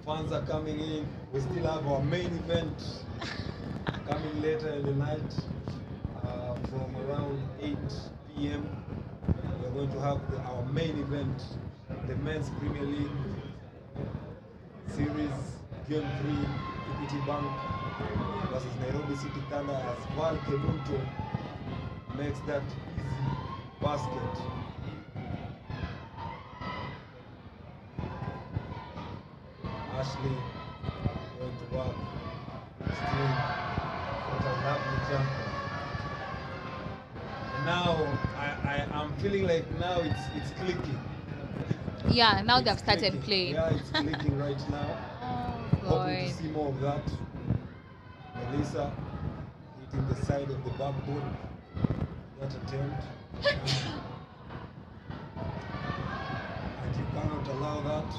Fans are coming in. We still have our main event coming later in the night from around 8 p.m. We're going to have our main event, the Men's Premier League Series, Game 3, Equity Bank versus Nairobi City Thunder as Val Kemunto makes that easy basket. Ashley going to work, still what a lovely jumper. And now I'm feeling like now it's clicking. Yeah, now It's they've started clicking. playing. Yeah, it's clicking right now. Oh, Hoping to God. see more of that. Melissa hitting the side of the backboard. That attempt. And you cannot allow that.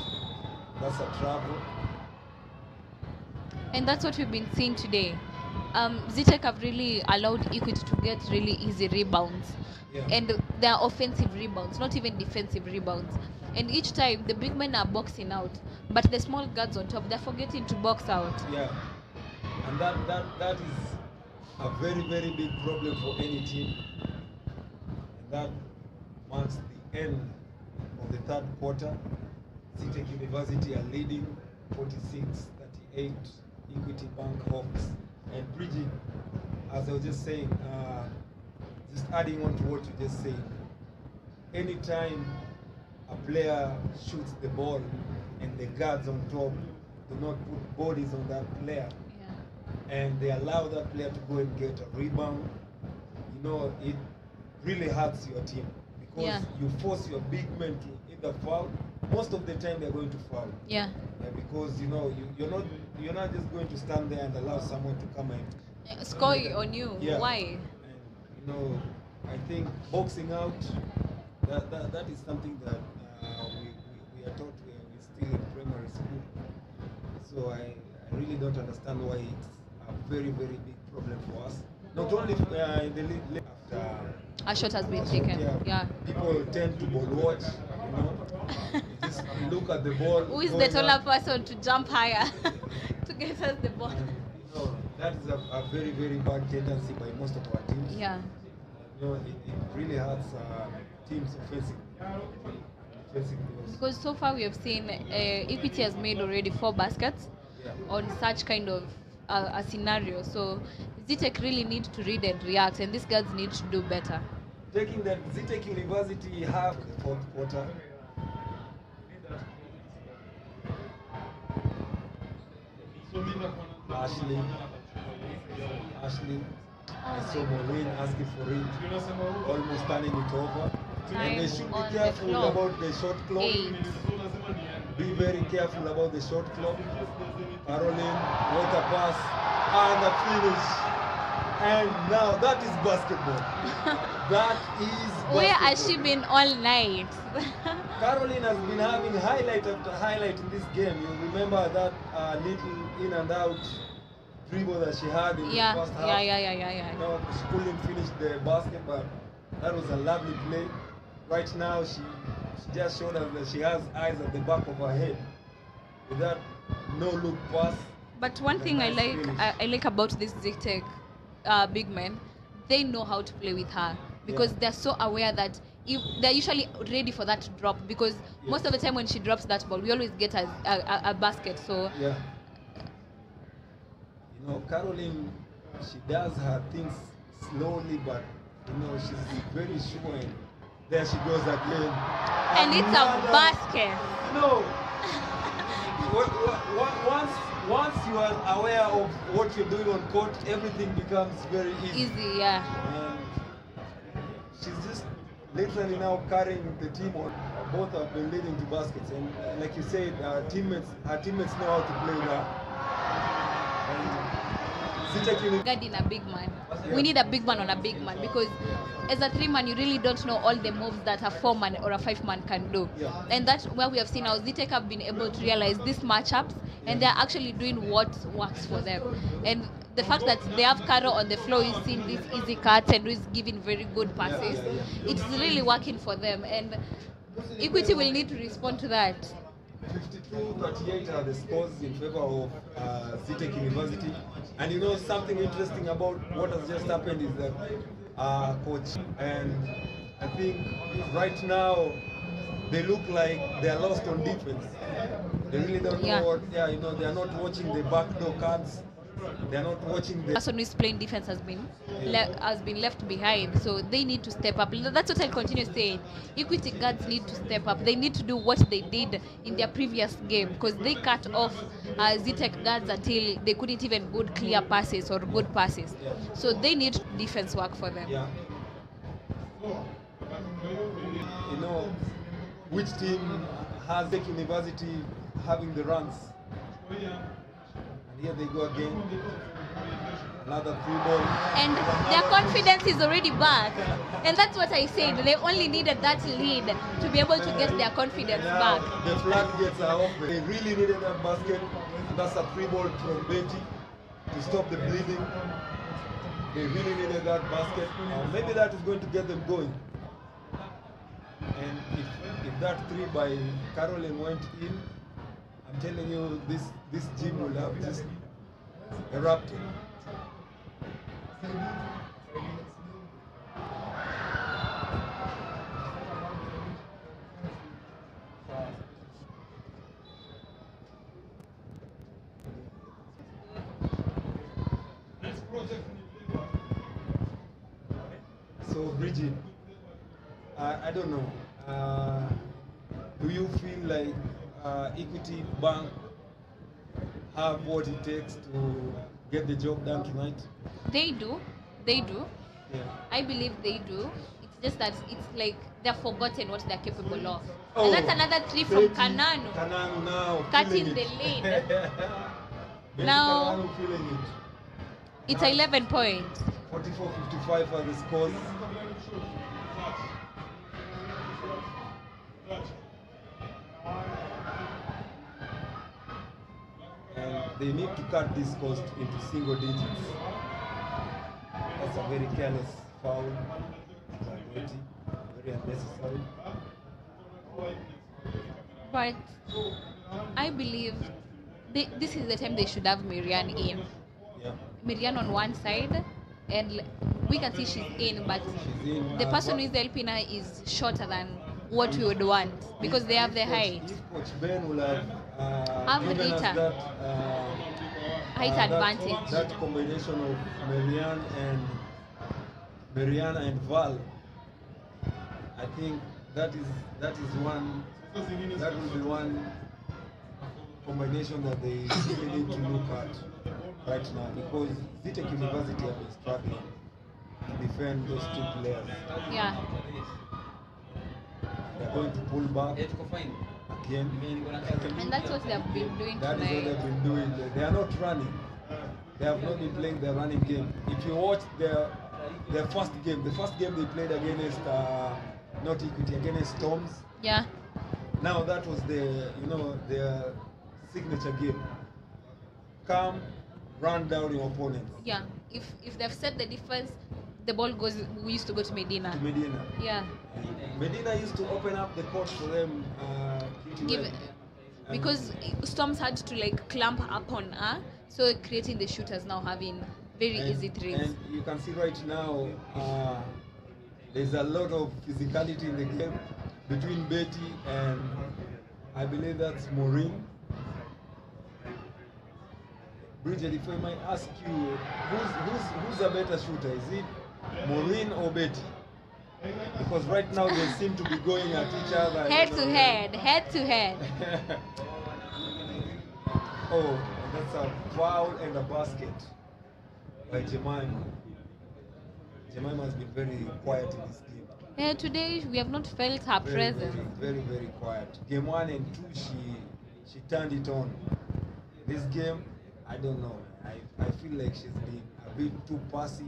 That's a travel. And that's what we've been seeing today. Zitek have really allowed Equity to get really easy rebounds. Yeah. And they're offensive rebounds, not even defensive rebounds. And each time the big men are boxing out, but the small guards on top, they're forgetting to box out. Yeah. And that is a very, very big problem for any team. And that marks the end of the third quarter. Zitek University are leading 46-38. Equity Bank Hawks. And Bridget, as I was just saying, just adding on to what you just said, anytime a player shoots the ball and the guards on top do not put bodies on that player, and they allow that player to go and get a rebound, you know, it really hurts your team because you force your big men to either foul. Most of the time they're going to foul. Yeah. Because you know you're not just going to stand there and allow someone to come and Score on you. Yeah. Why? And you know, I think boxing out that is something that we are taught when we're still in primary school. So I really don't understand why it's a very, very big problem for us. Not only in the league after A shot has been taken. Yeah. people tend to ball watch, you know. You just look at the ball. Who is the going taller up, person to jump higher to get us the ball? and, you know, that is a very, very bad tendency by most of our teams. Yeah. You know, it really hurts teams offensively. Because so far we have seen Equity has made already 4 baskets on such kind of a scenario. So Zitek really need to read and react, and these guys need to do better. Taking that Zitek University have the fourth quarter. Ashley. I saw Maureen asking for it, almost turning it over. And they Time should be on the careful clock. about the shot clock. 8. Be very careful about the shot clock. Caroline, water pass, and a finish. And now that is basketball. That is basketball. Where has she been all night? Caroline has been having highlight after highlight in this game. You remember that little in and out dribble that she had in the first half? Yeah. No, she couldn't finish the basket, but that was a lovely play. Right now, she just showed us that she has eyes at the back of her head. With that no-look pass. But one thing I nice like finish. I like about this Zitech big men, they know how to play with her because they're so aware that if they're usually ready for that drop because most of the time when she drops that ball, we always get a basket. So Yeah. You know, Caroline, she does her things slowly, but you know, she's very sure. And there she goes again. and it's a basket. You know, once you are aware of what you're doing on court, everything becomes very easy. Easy, yeah. And she's just literally now carrying the team on. Both have been leading to baskets, and like you said, her teammates know how to play with her. And Zitech Guarding a big man. Yeah. We need a big man on a big man because as a 3-man, you really don't know all the moves that a 4-man or a 5-man can do. Yeah. And that's where we have seen how Zitech have been able to realize these matchups and they're actually doing what works for them. And the fact that they have Caro on the floor is seeing these easy cuts and is giving very good passes. It's really working for them. And Equity will need to respond to that. 52-38 are the scores in favor of Zitech University. And you know something interesting about what has just happened is that coach, and I think right now they look like they are lost on defense. They really don't know what, they are not watching the backdoor cards. They are not watching the person who is playing defense has been left behind, so they need to step up. That's what I'll continue saying. Equity guards need to step up. They need to do what they did in their previous game because they cut off Zitech guards until they couldn't even good clear passes or good passes. So they need defense work for them. Yeah. You know, which team has Tech University having the runs? And here they go again. Another 3-ball. And their confidence is already back. And that's what I said. They only needed that lead to be able to get their confidence back. The floodgates are open. They really needed that basket. And that's a 3-ball from Betty to stop the bleeding. They really needed that basket. Maybe that is going to get them going. And if that 3 by Caroline went in, I'm telling you, this gym will have just erupted. So Bridget, I don't know. Do you feel like Equity Bank have what it takes to get the job done tonight? They do. Yeah. I believe they do. It's just that it's like they've forgotten what they're capable of. Oh, And that's another 3 from Betty Kananu. Kananu now Cutting feeling the it. lead. Betty Now- Kananu feeling it. It's 11 points. 44-55 are the scores. And they need to cut this cost into single digits. That's a very careless foul by Betty, very unnecessary. But I believe this is the time they should have Miriam in. Yeah. Miriam on one side, and we can see she's in, but She's in, the person who is helping her is shorter than what we would want because they have the height. If Coach Ben will have given us Rita. that Height advantage. That combination of Marianne and Val, I think that is one. That will be one combination that they really need to look at. right now because Zitek University have been struggling to defend those two players. Yeah. They're going to pull back again. And that's what they've been doing That is what tonight. they've been doing. They are not running. They have not been playing the running game. If you watch their first game, the first game they played against not Equity, against Storms. Yeah. Now that was their signature game. Come, run down your opponents. Yeah. If they've set the defense, the ball goes. We used to go to Medina. To Medina. Yeah. Medina used to open up the court for them. Give it, because Storms had to like clamp up on her, so creating the shooters now having very easy threes. And you can see right now, there's a lot of physicality in the game between Betty and I believe that's Maureen. Bridget, if I might ask you, who's a better shooter? Is it Maureen or Betty? Because right now they seem to be going at each other. Head to head, head to head. Oh, that's a foul and a basket by Jemima. Jemima has been very quiet in this game. Yeah, today we have not felt her presence. Very quiet. Game 1 and 2, she turned it on. This game, I don't know. I feel like she's been a bit too passive.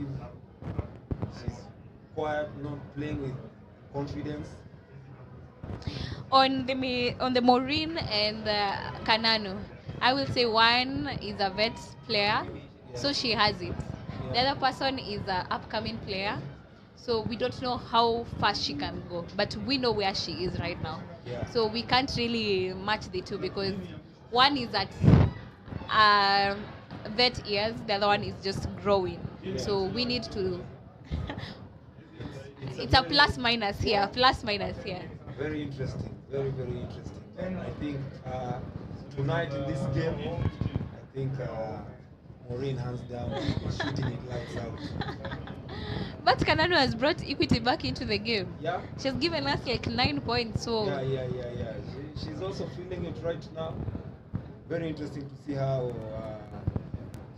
She's quiet, not playing with confidence. On the Maureen and the Kananu, I will say one is a vet player, so she has it. The other person is an upcoming player, so we don't know how fast she can go, but we know where she is right now. Yeah. So we can't really match the two because one is at vet years, the other one is just growing. So we need to. It's a plus minus here, plus minus here. Very interesting, very interesting. And I think tonight in this game, I think Maureen hands down is shooting it lights out. But Kananu has brought Equity back into the game. Yeah. She's given us like 9 points. So Yeah. She's also feeling it right now. Very interesting to see how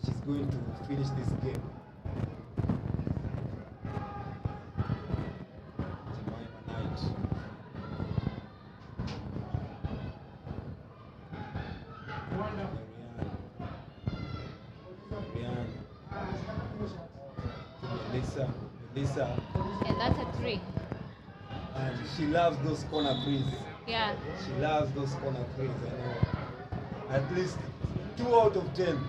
she's going to finish this game. Lisa, and that's a 3. and she loves those corner threes. Yeah. She loves those corner threes. I know. At least 2 out of 10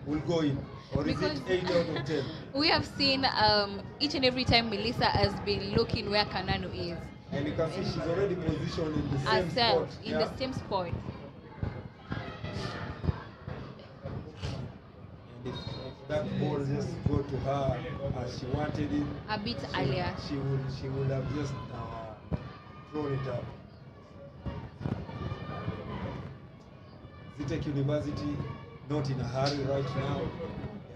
will go in, or Because is it 8 out of 10? We have seen each and every time Melissa has been looking where Kananu is. And you can see she's already positioned in the same Herself spot. in yeah? the same spot. And if that ball just go to her as she wanted it, A bit earlier. she would have just thrown it up. Zitek University not in a hurry right now.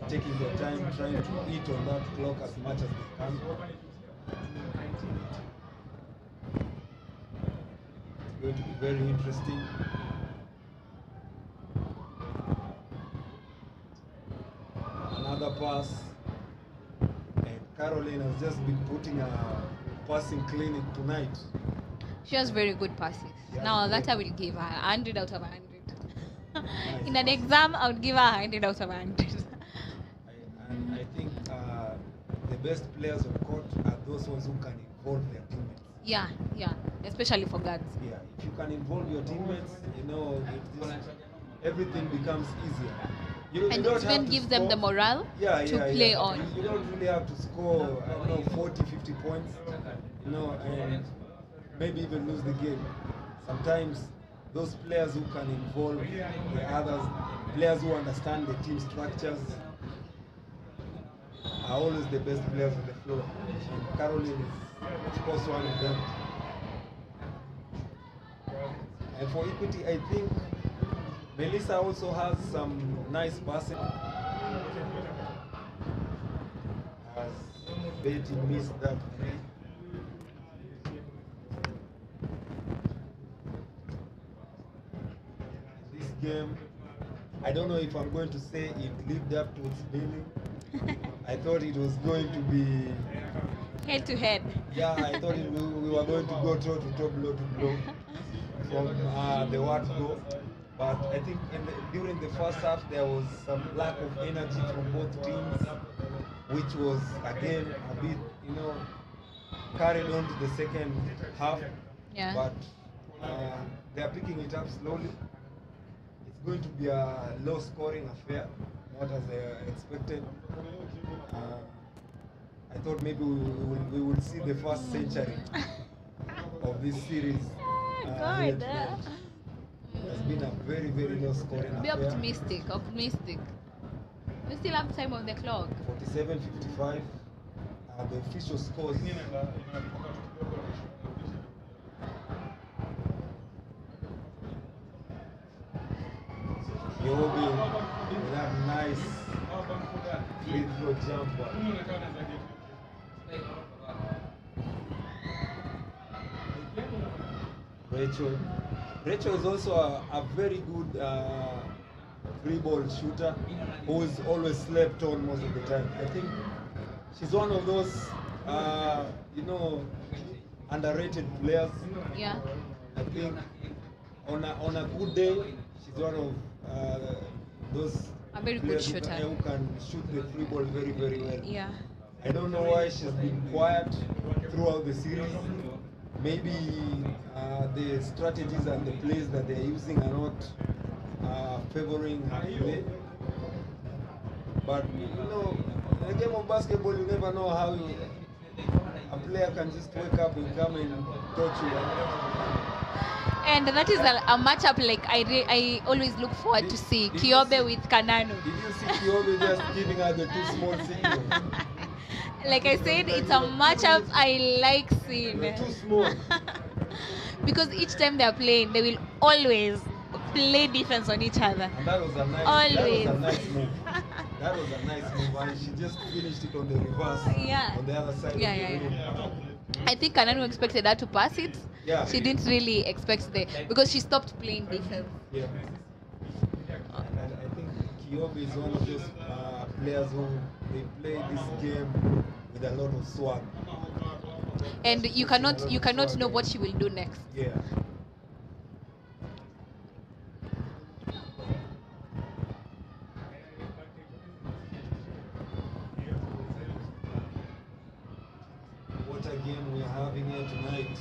They're taking their time, trying to eat on that clock as much as they can. It's going to be very interesting. Another pass, and Caroline has just been putting a passing clinic tonight. She has very good passes. Yeah, Now that yeah. I will give her 100 out of 100. Nice. In an exam, I would give her 100 out of 100. I think the best players on court are those ones who can involve their teammates. Yeah, especially for guards. Yeah, if you can involve your teammates, everything becomes easier. You And don't it have even to gives them the score. morale to play on. You don't really have to score, 40, 50 points, and maybe even lose the game. Sometimes those players who can involve the others, players who understand the team structures, are always the best players on the floor. And Caroline is, of course, one of them. And for Equity, I think Melissa also has some nice passing. As Betty missed that three. This game, I don't know if I'm going to say it lived up to its billing. I thought it was going to be, Head to head. yeah, I thought we were going to go toe to toe, blow to blow from the word go. But I think during the first half there was some lack of energy from both teams, which was again a bit, carried on to the second half. Yeah. But they are picking it up slowly. It's going to be a low scoring affair, not as expected. I thought maybe we would see the first century of this series. Here God. today. It's been a very, very low scoring Be affair. optimistic. We still have time on the clock. 47-55. The official scores. Yobi with that nice free throw jumper. Rachel is also a very good free ball shooter who is always slept on most of the time. I think she's one of those, underrated players. Yeah. I think on a good day, she's one of those A very good players shooter. who can shoot the free ball very, very well. Yeah. I don't know why she's been quiet throughout the series. Maybe the strategies and the plays that they're using are not favoring her play. But in a game of basketball, you never know how a player can just wake up and come and touch you. And that is a matchup like I always look forward to see Kiobe with Kananu. Did you see Kiobe just giving her the two small signals? Like I said, it's a matchup I like seeing. They're too small. Because each time they are playing, they will always play defense on each other. And that was a nice, Always. That was a nice move. That was a nice move, and she just finished it on the reverse. Yeah. On the other side. Yeah, of the yeah, rim. yeah. I think Kananu expected her to pass it. Yeah. She didn't really expect because she stopped playing defense. Yeah. And I think Kiobe is one of those players who they play this game with a lot of swag. And you cannot know what she will do next. Yeah. What a game we are having here tonight.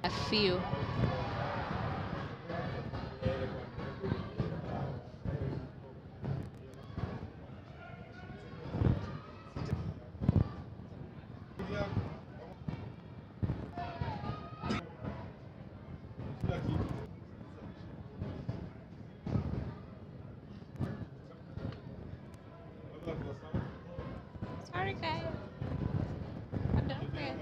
A few. Sorry guys. I don't care.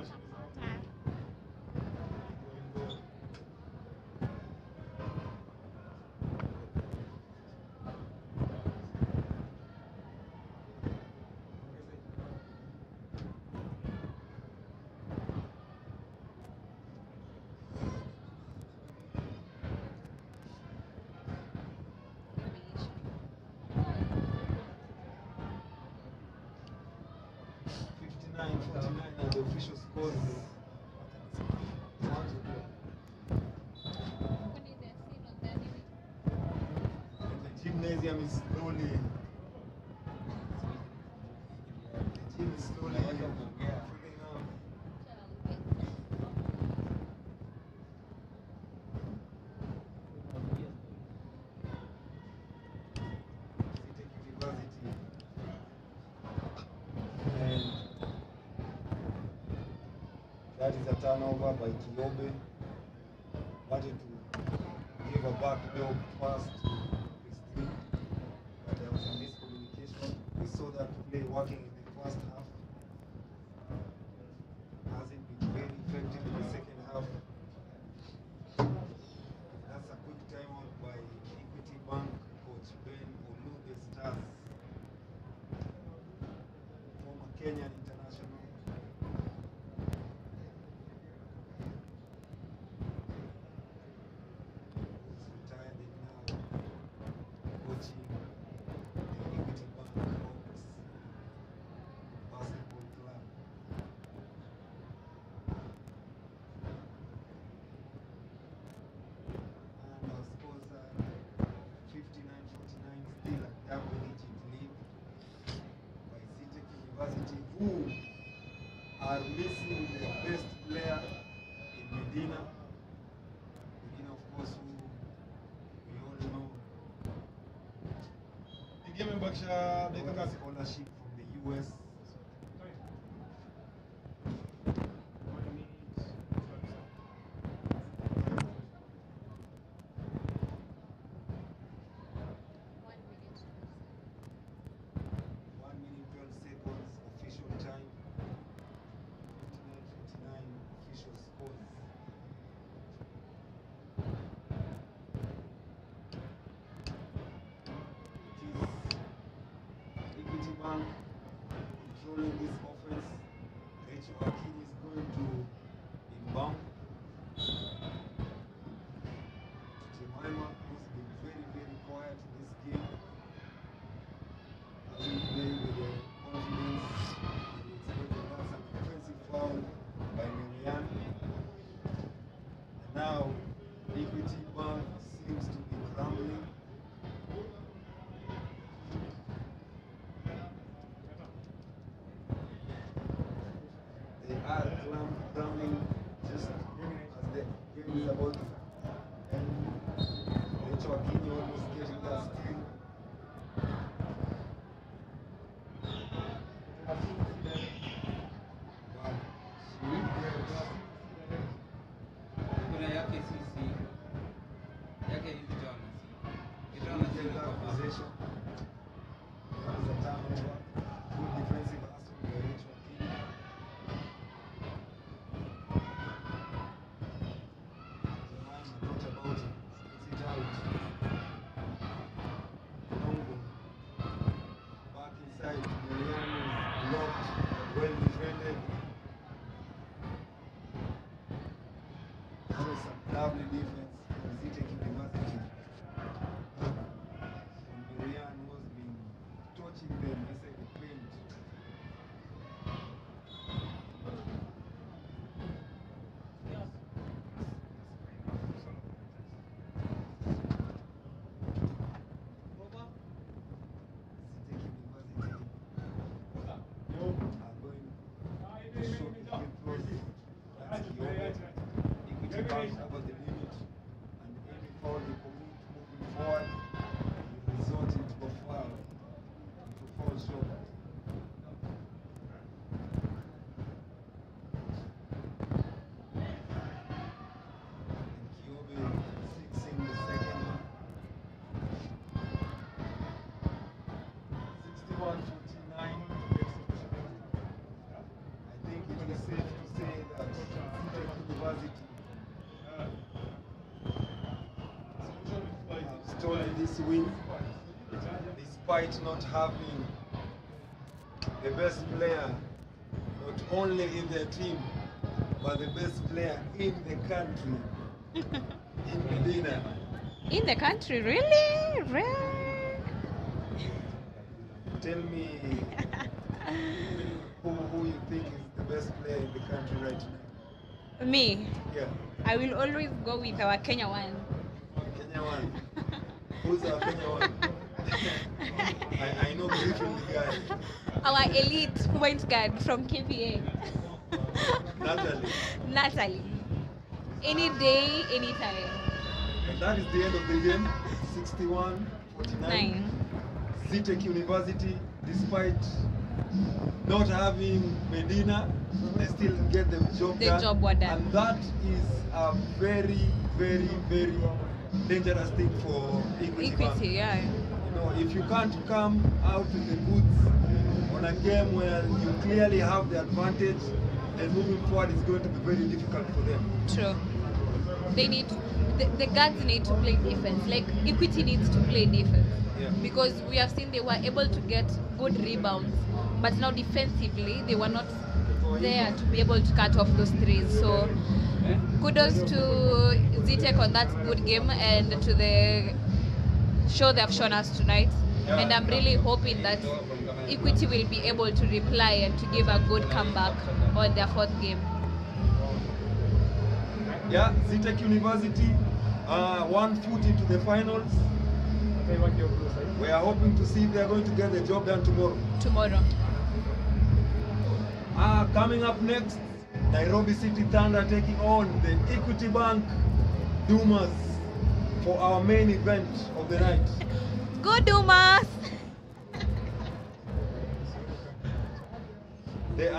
And the official scores. The gymnasium is slowly. The gym is slowly filling up. University. And that is a turnover by Kiobe. Wanted to give a back door pass to Christine, but there was a miscommunication. We saw that play working in the first half. Hasn't been very effective in the second half. That's a quick timeout by Equity Bank coach Ben Olu, the Stars. Former Kenyan international. Who's retired now, coaching the Equity Bank Hawks basketball club. And our scores are 59-49, still a double-digit lead by Citec University, who are missing their best player in Medina. Medina, of course, who we all know got a scholarship from the US. Official time, 59-49 official scores. It is Equity Bank controlling this offense. Rachel Akini is going to inbound. Jemima, who's been very, very quiet in this game, hasn't played with the confidence. That's an offensive foul by Marianne. And now Equity Bank seems to be crumbling. They are crumbling just as the game is about to end. Rachel Akini almost getting that steal. Kuna yake sisi yake ni Jonas. Jonas Get that possession. That is a turnover. Good defensive hustle by Rachel Akini. Jemima, not about it. Spits it out. Longo. Back inside. Marianne is blocked. Well defended. That was some lovely defense from Citec University. Marianne was being touching them inside the paint. Citec University are going to shoot the free throws. That's Kyogo. Equity Bank over the limit, and any foul they commit moving forward will result into a foul, into foul shot. And Kyobe fixing the second one. 61-49. I think it is safe to say that Citec University have stolen this win despite not having the best player not only in their team but the best player in the country, in Medina. In the country, really? Really? Tell me who you think is the best player in the country right now. Me, Yeah, I will always go with our Kenya one. Kenya one. Who's our Kenya one? I know Griffin the guy. Our elite point guard from KPA. Natalie. Natalie. Any day, anytime. And that is the end of the game. 61-49. 9. Citec University, despite not having Medina, they still get the job The done. job well done. And that is a very, very, very dangerous thing for Equity Bank. Equity, yeah. You know, if you can't come out with the goods on a game where you clearly have the advantage, then moving forward is going to be very difficult for them. True. They need the guards need to play defense. Like Equity needs to play defense. Yeah. Because we have seen they were able to get good rebounds, but now defensively they were not there to be able to cut off those threes. So kudos to Zitek on that good game and to the show they have shown us tonight. And I'm really hoping that Equity will be able to reply and to give a good comeback on their fourth game. Yeah, Zitek University, 1 foot into the finals. We are hoping to see if they are going to get the job done tomorrow. Coming up next, Nairobi City Thunder taking on the Equity Bank Dumas for our main event of the night. Go Dumas!